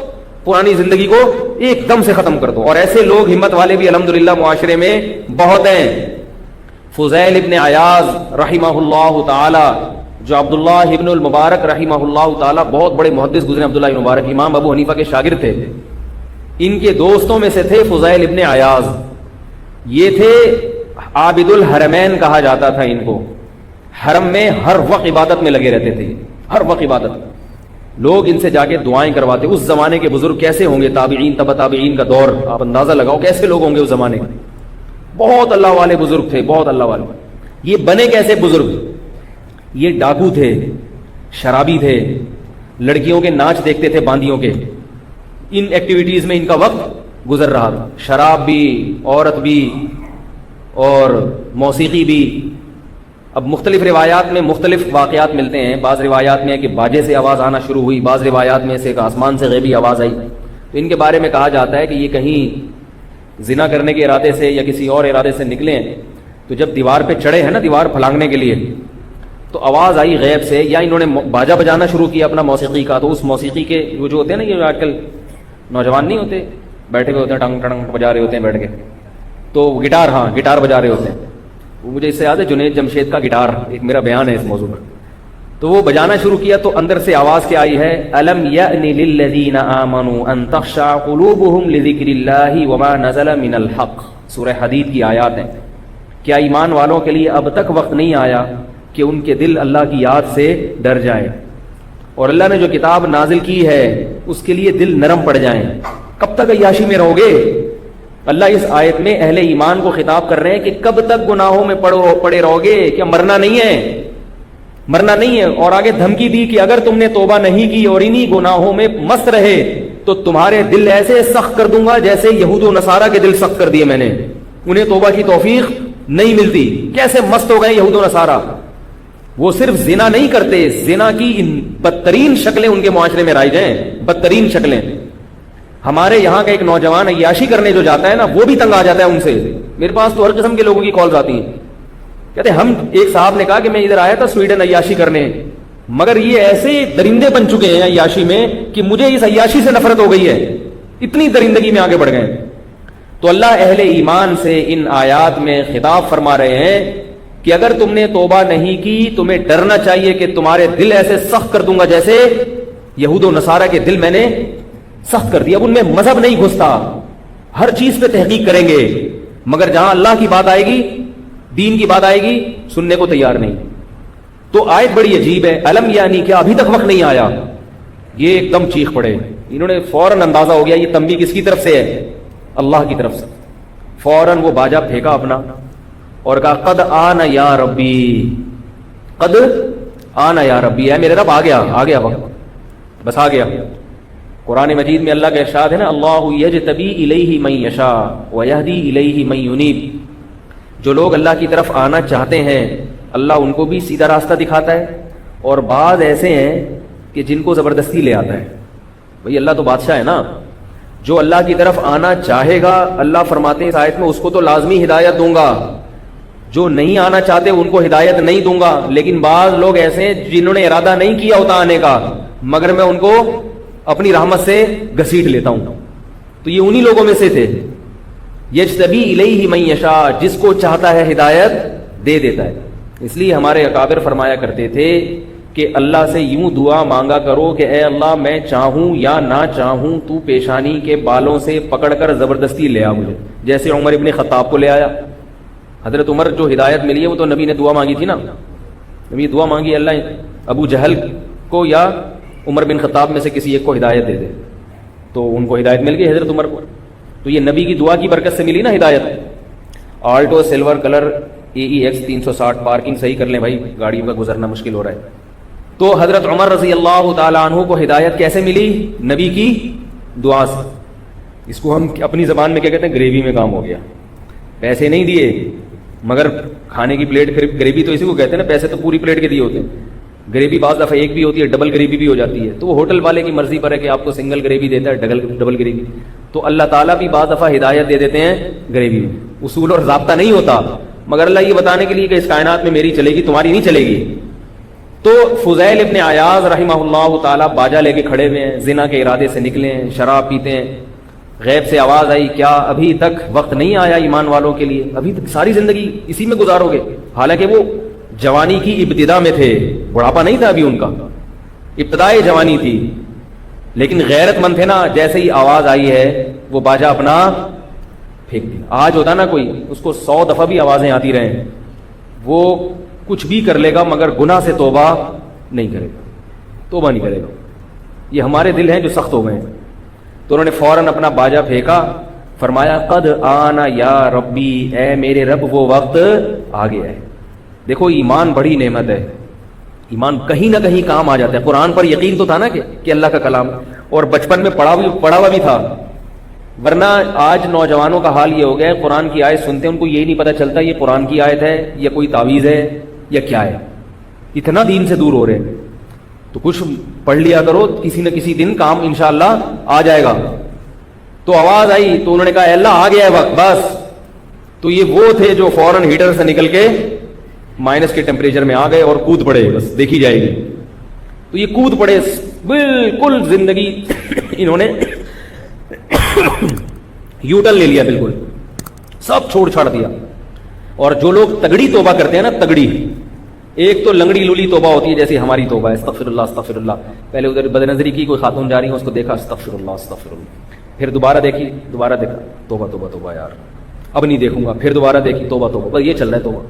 پرانی زندگی کو ایک دم سے ختم کر دو. اور ایسے لوگ ہمت والے بھی الحمدللہ معاشرے میں بہت ہیں. فضیل ابن عیاض رحمہ اللہ تعالی, جو عبداللہ ابن المبارک رحمہ اللہ تعالی بہت بڑے محدث گزرے, عبداللہ ابن مبارک امام ابو حنیفہ کے شاگرد تھے. ان کے دوستوں میں سے تھے فضیل ابن عیاض. یہ تھے عابد الحرمین کہا جاتا تھا ان کو. حرم میں ہر وقت عبادت میں لگے رہتے تھے, ہر وقت عبادت. لوگ ان سے جا کے دعائیں کرواتے. اس زمانے کے بزرگ کیسے ہوں گے, تابعین تبع تابعین کا دور, آپ اندازہ لگاؤ کیسے لوگ ہوں گے اس زمانے کے. بہت اللہ والے بزرگ تھے, بہت اللہ والے. یہ بنے کیسے بزرگ, یہ ڈاکو تھے, شرابی تھے, لڑکیوں کے ناچ دیکھتے تھے باندیوں کے. ان ایکٹیویٹیز میں ان کا وقت گزر رہا تھا. شراب بھی, عورت بھی, اور موسیقی بھی. اب مختلف روایات میں مختلف واقعات ملتے ہیں. بعض روایات میں ہے کہ باجے سے آواز آنا شروع ہوئی, بعض روایات میں سے آسمان سے غیبی آواز آئی. تو ان کے بارے میں کہا جاتا ہے کہ یہ کہیں زنا کرنے کے ارادے سے یا کسی اور ارادے سے نکلے ہیں, تو جب دیوار پہ چڑھے ہیں نا, دیوار پھلانگنے کے لیے, تو آواز آئی غیب سے, یا انہوں نے باجا بجانا شروع کیا اپنا موسیقی کا. تو اس موسیقی کے وہ جو ہوتے ہیں نا, یہ آج کل نوجوان نہیں ہوتے, بیٹھے ہوئے ہوتے ہیں, ٹنگ ٹنگ بجا رہے ہوتے ہیں بیٹھ کے, تو گٹار, ہاں گٹار بجا رہے ہوتے ہیں. مجھے اس سے یاد ہے جنید جمشید کا گٹار, ایک میرا بیان ہے اس موضوع پر. تو وہ بجانا شروع کیا تو اندر سے آواز کیا آئی ہے, الم یأن للذین آمنوا ان تخشع قلوبهم لذکر اللہ وما نزل من الحق. سورہ حدید کی آیات ہیں. کیا ایمان والوں کے لیے اب تک وقت نہیں آیا کہ ان کے دل اللہ کی یاد سے ڈر جائیں, اور اللہ نے جو کتاب نازل کی ہے اس کے لیے دل نرم پڑ جائیں. کب تک عیاشی میں رہو گے؟ اللہ اس آیت میں اہل ایمان کو خطاب کر رہے ہیں کہ کب تک گناہوں میں پڑے رہو گے, کیا مرنا نہیں ہے, مرنا نہیں ہے. اور آگے دھمکی دی کہ اگر تم نے توبہ نہیں کی اور انہی گناہوں میں مست رہے تو تمہارے دل ایسے سخت کر دوں گا جیسے یہود و نصارہ کے دل سخت کر دیے میں نے. انہیں توبہ کی توفیق نہیں ملتی. کیسے مست ہو گئے یہود و نصارہ, وہ صرف زنا نہیں کرتے, زنا کی بدترین شکلیں ان کے معاشرے میں رائج ہیں, بدترین شکلیں. ہمارے یہاں کا ایک نوجوان عیاشی کرنے جو جاتا ہے نا, وہ بھی تنگ آ جاتا ہے ان سے. میرے پاس تو ہر قسم کے لوگوں کی کالز آتی ہیں, کہتے ہیں ہم, ایک صاحب نے کہا کہ میں ادھر آیا تھا سویڈن عیاشی کرنے, مگر یہ ایسے درندے بن چکے ہیں عیاشی میں کہ مجھے اس عیاشی سے نفرت ہو گئی ہے, اتنی درندگی میں آگے بڑھ گئے. تو اللہ اہل ایمان سے ان آیات میں خطاب فرما رہے ہیں کہ اگر تم نے توبہ نہیں کی تمہیں ڈرنا چاہیے کہ تمہارے دل ایسے سخت کر دوں گا جیسے یہود و نصارہ کے دل میں نے سخت کر دیا. اب ان میں مذہب نہیں گھستا, ہر چیز پہ تحقیق کریں گے, مگر جہاں اللہ کی بات آئے گی, دین کی بات آئے گی, سننے کو تیار نہیں. تو آیت بڑی عجیب ہے, الم یعنی کیا ابھی تک وقت نہیں آیا, یہ ایک دم چیخ پڑے. انہوں نے فوراً اندازہ ہو گیا یہ تنبیہ کس کی طرف سے ہے؟ اللہ کی طرف سے. فوراً وہ باجا پھینکا اپنا اور کہا قد آنا یا ربی، قد آنا یا ربی، اے میرے رب آ گیا وقت، بس آ گیا. قرآن مجید میں اللہ کا ارشاد ہے نا، اللہ یجتبی الیہ من یشاء ویہدی الیہ من ینیب. جو لوگ اللہ کی طرف آنا چاہتے ہیں اللہ ان کو بھی سیدھا راستہ دکھاتا ہے، اور بعض ایسے ہیں کہ جن کو زبردستی لے آتا ہے. بھئی اللہ تو بادشاہ ہے نا، جو اللہ کی طرف آنا چاہے گا اللہ فرماتے ہیں اس آیت میں اس کو تو لازمی ہدایت دوں گا، جو نہیں آنا چاہتے ان کو ہدایت نہیں دوں گا. لیکن بعض لوگ ایسے ہیں جنہوں نے ارادہ نہیں کیا ہوتا آنے کا، مگر میں ان کو اپنی رحمت سے گھسیٹ لیتا ہوں. تو یہ انہی لوگوں میں سے تھے. یجتبی الیہ من یشاء، جس کو چاہتا ہے ہدایت دے دیتا ہے. اس لیے ہمارے اکابر فرمایا کرتے تھے کہ اللہ سے یوں دعا مانگا کرو کہ اے اللہ میں چاہوں یا نہ چاہوں تو پیشانی کے بالوں سے پکڑ کر زبردستی لے آ مجھے. جیسے عمر ابن خطاب کو لے آیا. حضرت عمر جو ہدایت ملی ہے وہ تو نبی نے دعا مانگی تھی نا، نبی دعا مانگی اللہ ابو جہل کو یا عمر بن خطاب میں سے کسی ایک کو ہدایت دے دے، تو ان کو ہدایت مل گئی حضرت عمر کو. تو یہ نبی کی دعا کی برکت سے ملی نا ہدایت. Alto silver colour EEX 360 parking صحیح کر لیں بھائی، گاڑیوں کا گزرنا مشکل ہو رہا ہے. تو حضرت عمر رضی اللہ تعالی عنہ کو ہدایت کیسے ملی؟ نبی کی دعا سے. اس کو ہم اپنی زبان میں کیا کہتے ہیں؟ گریوی میں کام ہو گیا. پیسے نہیں دیے مگر کھانے کی پلیٹ، پھر گریوی تو اسی کو کہتے ہیں نا، پیسے تو پوری پلیٹ کے دیے ہوتے ہیں. گریوی بعض دفعہ ایک بھی ہوتی ہے، ڈبل گریوی بھی ہو جاتی ہے. تو وہ ہوٹل والے کی مرضی پر ہے کہ آپ کو سنگل گریوی دیتا ہے ڈبل گریوی. تو اللہ تعالیٰ بھی بعض دفعہ ہدایت دے دیتے ہیں گریوی میں. اصول اور ضابطہ نہیں ہوتا، مگر اللہ یہ بتانے کے لیے کہ اس کائنات میں میری چلے گی تمہاری نہیں چلے گی. تو فضیل ابن عیاض رحمہ اللہ تعالیٰ باجا لے کے کھڑے ہوئے ہیں، زنا کے ارادے سے نکلے ہیں، شراب پیتے ہیں. غیب سے آواز آئی کیا ابھی تک وقت نہیں آیا ایمان والوں کے لیے؟ ابھی تک ساری زندگی اسی میں گزارو گے؟ حالانکہ وہ جوانی کی ابتدا میں تھے، بڑھاپا نہیں تھا ابھی ان کا، ابتدائی جوانی تھی. لیکن غیرت مند تھے نا، جیسے ہی آواز آئی ہے وہ باجا اپنا پھینک دیا. آج ہوتا نا کوئی اس کو 100 دفعہ بھی آوازیں آتی رہیں وہ کچھ بھی کر لے گا مگر گناہ سے توبہ نہیں کرے گا، توبہ نہیں کرے گا. یہ ہمارے دل ہیں جو سخت ہو گئے ہیں. تو انہوں نے فوراً اپنا باجا پھینکا، فرمایا قد آنا یا ربی، اے میرے رب وہ وقت آ گیا ہے. دیکھو ایمان بڑی نعمت ہے، ایمان کہیں نہ کہیں کام آ جاتا ہے. قرآن پر یقین تو تھا نا کہ اللہ کا کلام، اور بچپن میں پڑھا ہوا بھی تھا. ورنہ آج نوجوانوں کا حال یہ ہو گیا ہے قرآن کی آیت سنتے ہیں ان کو یہی نہیں پتہ چلتا یہ قرآن کی آیت ہے یا کوئی تعویذ ہے یا کیا ہے. اتنا دین سے دور ہو رہے ہیں. تو کچھ پڑھ لیا کرو، کسی نہ کسی دن کام انشاءاللہ آ جائے گا. تو آواز آئی تو انہوں نے کہا اے اللہ آ گیا ہے وقت بس. تو یہ وہ تھے جو فوراً ہیٹر سے نکل کے مائنس کے ٹیمپریچر میں آ گئے اور کود پڑے، بس دیکھی جائے گی. تو یہ کود پڑے، بالکل زندگی انہوں نے یو ٹرن لے لیا، بالکل سب چھوڑ چھاڑ دیا. اور جو لوگ تگڑی توبہ کرتے ہیں نا، تگڑی، ایک تو لنگڑی لولی توبہ ہوتی ہے جیسے ہماری توبہ ہے، استغفر اللہ استغفر اللہ. پہلے ادھر بد نظری کی، کوئی خاتون جا رہی ہے اس کو دیکھا استغفر اللہ استغفر اللہ، پھر دوبارہ دیکھی، دوبارہ دیکھا توبہ توبہ توبہ یار اب نہیں دیکھوں گا، پھر دوبارہ دیکھی توبہ توبہ، بس یہ چل رہا ہے توبہ.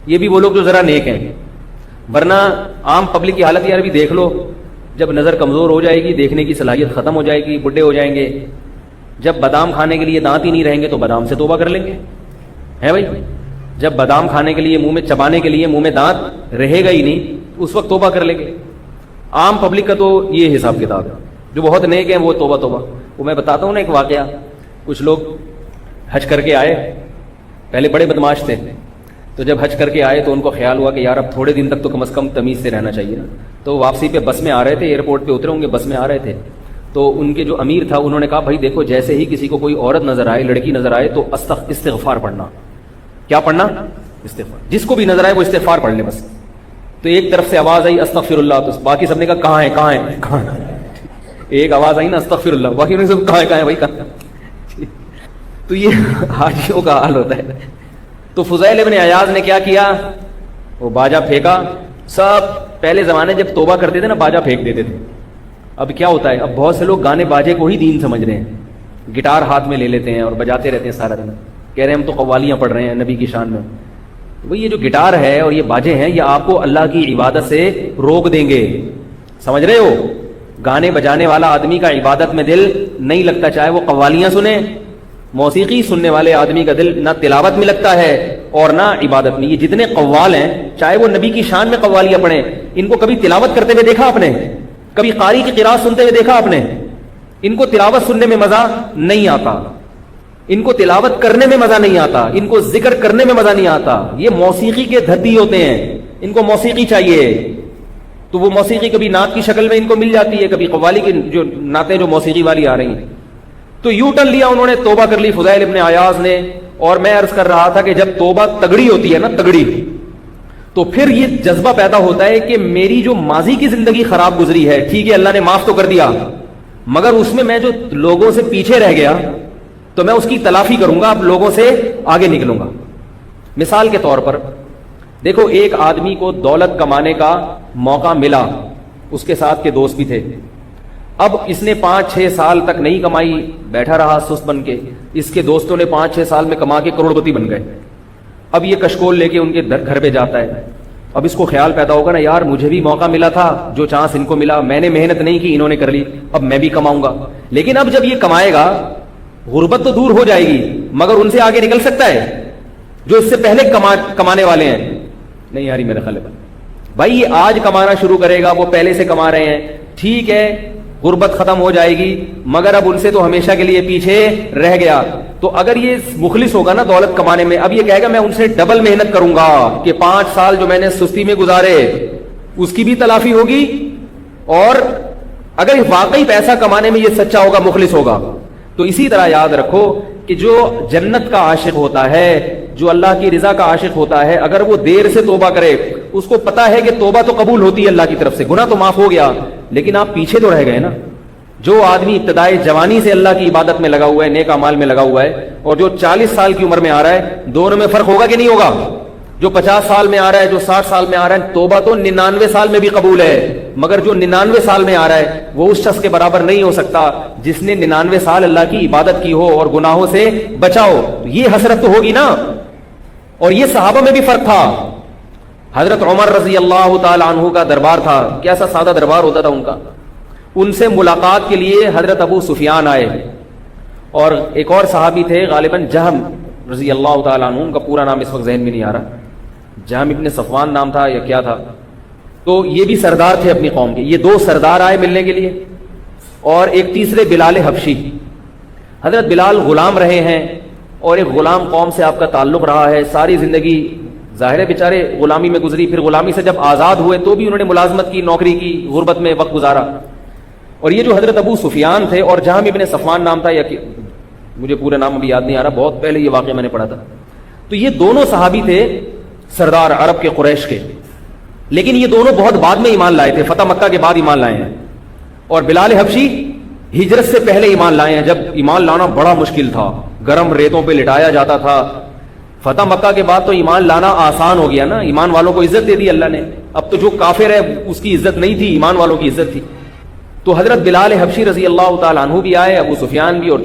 یہ بھی وہ لوگ جو ذرا نیک ہیں. ورنہ عام پبلک کی حالت یار بھی دیکھ لو، جب نظر کمزور ہو جائے گی، دیکھنے کی صلاحیت ختم ہو جائے گی، بڈھے ہو جائیں گے، جب بادام کھانے کے لیے دانت ہی نہیں رہیں گے تو بادام سے توبہ کر لیں گے، ہے بھائی. جب بادام کھانے کے لیے منہ میں چبانے کے لیے منہ میں دانت رہے گا ہی نہیں اس وقت توبہ کر لیں گے. عام پبلک کا تو یہ حساب کتاب ہے. جو بہت نیک ہیں وہ توبہ توبہ. وہ میں بتاتا ہوں نا ایک واقعہ. کچھ لوگ حج کر کے آئے، پہلے بڑے بدماش تھے، تو جب حج کر کے آئے تو ان کو خیال ہوا کہ یار اب تھوڑے دن تک تو کم از کم تمیز سے رہنا چاہیے نا. تو واپسی پہ بس میں آ رہے تھے، ایئرپورٹ پہ اترے ہوں گے، بس میں آ رہے تھے. تو ان کے جو امیر تھا انہوں نے کہا بھائی دیکھو جیسے ہی کسی کو کوئی عورت نظر آئے، لڑکی نظر آئے تو استغفار پڑھنا. کیا پڑھنا؟ استغفار. جس کو بھی نظر آئے وہ استغفار پڑھ لے بس. تو ایک طرف سے آواز آئی استغفر اللہ، تو باقی سب نے کہا کہاں ہے کہاں ہے کہاں ہے. ایک آواز آئی نا استغفر اللہ، باقی انہوں نے سب کہاں ہے بھائی کہاں. تو یہ حاجیوں کا حال ہوتا ہے. تو فضیل ابن عیاض نے کیا کیا؟ وہ باجا پھینکا. سب پہلے زمانے جب توبہ کرتے تھے نا باجا پھینک دیتے تھے. اب کیا ہوتا ہے، اب بہت سے لوگ گانے باجے کو ہی دین سمجھ رہے ہیں، گٹار ہاتھ میں لے لیتے ہیں اور بجاتے رہتے ہیں سارا دن، کہہ رہے ہیں ہم تو قوالیاں پڑھ رہے ہیں نبی کی شان میں. وہ یہ جو گٹار ہے اور یہ باجے ہیں یہ آپ کو اللہ کی عبادت سے روک دیں گے، سمجھ رہے ہو؟ گانے بجانے والا آدمی کا عبادت میں دل نہیں لگتا، چاہے وہ قوالیاں سنے. موسیقی سننے والے آدمی کا دل نہ تلاوت میں لگتا ہے اور نہ عبادت میں. یہ جتنے قوال ہیں چاہے وہ نبی کی شان میں قوالیاں پڑھیں، ان کو کبھی تلاوت کرتے ہوئے دیکھا آپ نے؟ کبھی قاری کی قراءت سنتے ہوئے دیکھا آپ نے؟ ان کو تلاوت سننے میں مزہ نہیں آتا، ان کو تلاوت کرنے میں مزہ نہیں آتا، ان کو ذکر کرنے میں مزہ نہیں آتا. یہ موسیقی کے دھتی ہوتے ہیں، ان کو موسیقی چاہیے. تو وہ موسیقی کبھی نعت کی شکل میں ان کو مل جاتی ہے، کبھی قوالی کی جو نعتیں جو موسیقی والی آ رہی ہیں. تو یو ٹرن لیا انہوں نے، توبہ کر لی فضیل ابن عیاض نے. اور میں عرض کر رہا تھا کہ جب توبہ تگڑی ہوتی ہے نا، تگڑی، تو پھر یہ جذبہ پیدا ہوتا ہے کہ میری جو ماضی کی زندگی خراب گزری ہے، ٹھیک ہے اللہ نے معاف تو کر دیا، مگر اس میں جو لوگوں سے پیچھے رہ گیا تو میں اس کی تلافی کروں گا، اب لوگوں سے آگے نکلوں گا. مثال کے طور پر دیکھو، ایک آدمی کو دولت کمانے کا موقع ملا، اس کے ساتھ کے دوست بھی تھے. اب اس نے 5-6 سال تک نہیں کمائی، بیٹھا رہا سست بن کے. اس کے دوستوں نے 5-6 سال میں کما کے کروڑپتی بن گئے. اب یہ کشکول لے کے ان کے گھر پہ جاتا ہے. اب اس کو خیال پیدا ہوگا نا، یار مجھے بھی موقع ملا تھا، جو چانس ان کو ملا، میں نے محنت نہیں کی، انہوں نے کر لی، اب میں بھی کماؤں گا. لیکن اب جب یہ کمائے گا، غربت تو دور ہو جائے گی، مگر ان سے آگے نکل سکتا ہے جو اس سے پہلے کمانے والے ہیں؟ نہیں یاری میرا خیال ہے بھائی. یہ آج کمانا شروع کرے گا، وہ پہلے سے کما رہے ہیں، ٹھیک ہے غربت ختم ہو جائے گی، مگر اب ان سے تو ہمیشہ کے لیے پیچھے رہ گیا. تو اگر یہ مخلص ہوگا نا دولت کمانے میں، اب یہ کہے گا میں ان سے ڈبل محنت کروں گا کہ 5 سال جو میں نے سستی میں گزارے اس کی بھی تلافی ہوگی. اور اگر واقعی پیسہ کمانے میں یہ سچا ہوگا، مخلص ہوگا. تو اسی طرح یاد رکھو کہ جو جنت کا عاشق ہوتا ہے، جو اللہ کی رضا کا عاشق ہوتا ہے، اگر وہ دیر سے توبہ کرے، اس کو پتا ہے کہ توبہ تو قبول ہوتی ہے اللہ کی طرف سے، گناہ تو معاف ہو گیا، لیکن آپ پیچھے تو رہ گئے نا. جو آدمی ابتدائی جوانی سے اللہ کی عبادت میں لگا ہوا ہے، نیک اعمال میں لگا ہوا ہے، اور جو 40 سال کی عمر میں آ رہا ہے، دونوں میں فرق ہوگا کہ نہیں ہوگا؟ جو 50 سال میں آ رہا ہے، جو 60 سال میں آ رہا ہے، توبہ تو 99 سال میں بھی قبول ہے، مگر جو 99 سال میں آ رہا ہے وہ اس شخص کے برابر نہیں ہو سکتا جس نے 99 سال اللہ کی عبادت کی ہو اور گناہوں سے بچا ہو. یہ حسرت تو ہوگی نا. اور یہ صحابہ میں بھی فرق تھا. حضرت عمر رضی اللہ تعالی عنہ کا دربار تھا، کیسا سادہ دربار ہوتا تھا ان کا. ان سے ملاقات کے لیے حضرت ابو سفیان آئے، اور ایک اور صحابی تھے غالباً جہم رضی اللہ تعالی عنہ، ان کا پورا نام اس وقت ذہن میں نہیں آ رہا، جہم ابن صفوان نام تھا یا کیا تھا. تو یہ بھی سردار تھے اپنی قوم کے. یہ 2 سردار آئے ملنے کے لیے، اور ایک تیسرے بلال حبشی. حضرت بلال غلام رہے ہیں، اور ایک غلام قوم سے آپ کا تعلق رہا ہے، ساری زندگی ظاہر ہے بیچارے غلامی میں گزری، پھر غلامی سے جب آزاد ہوئے تو بھی انہوں نے ملازمت کی، نوکری کی، غربت میں وقت گزارا. اور یہ جو حضرت ابو سفیان تھے، اور جہم ابن صفوان نام تھا، یا مجھے پورا نام ابھی یاد نہیں آ رہا، بہت پہلے یہ واقعہ میں نے پڑھا تھا. تو یہ دونوں صحابی تھے سردار عرب کے، قریش کے، لیکن یہ دونوں بہت بعد میں ایمان لائے تھے، فتح مکہ کے بعد ایمان لائے ہیں. اور بلال حبشی ہجرت سے پہلے ایمان لائے ہیں، جب ایمان لانا بڑا مشکل تھا، گرم ریتوں پہ لٹایا جاتا تھا. فتح مکہ کے بعد تو ایمان لانا آسان ہو گیا نا، ایمان والوں کو عزت دے دی اللہ نے. اب تو جو کافر ہے اس کی عزت نہیں تھی، ایمان والوں کی عزت تھی. تو حضرت بلال حبشی رضی اللہ تعالیٰ عنہ بھی آئے، ابو سفیان بھی، اور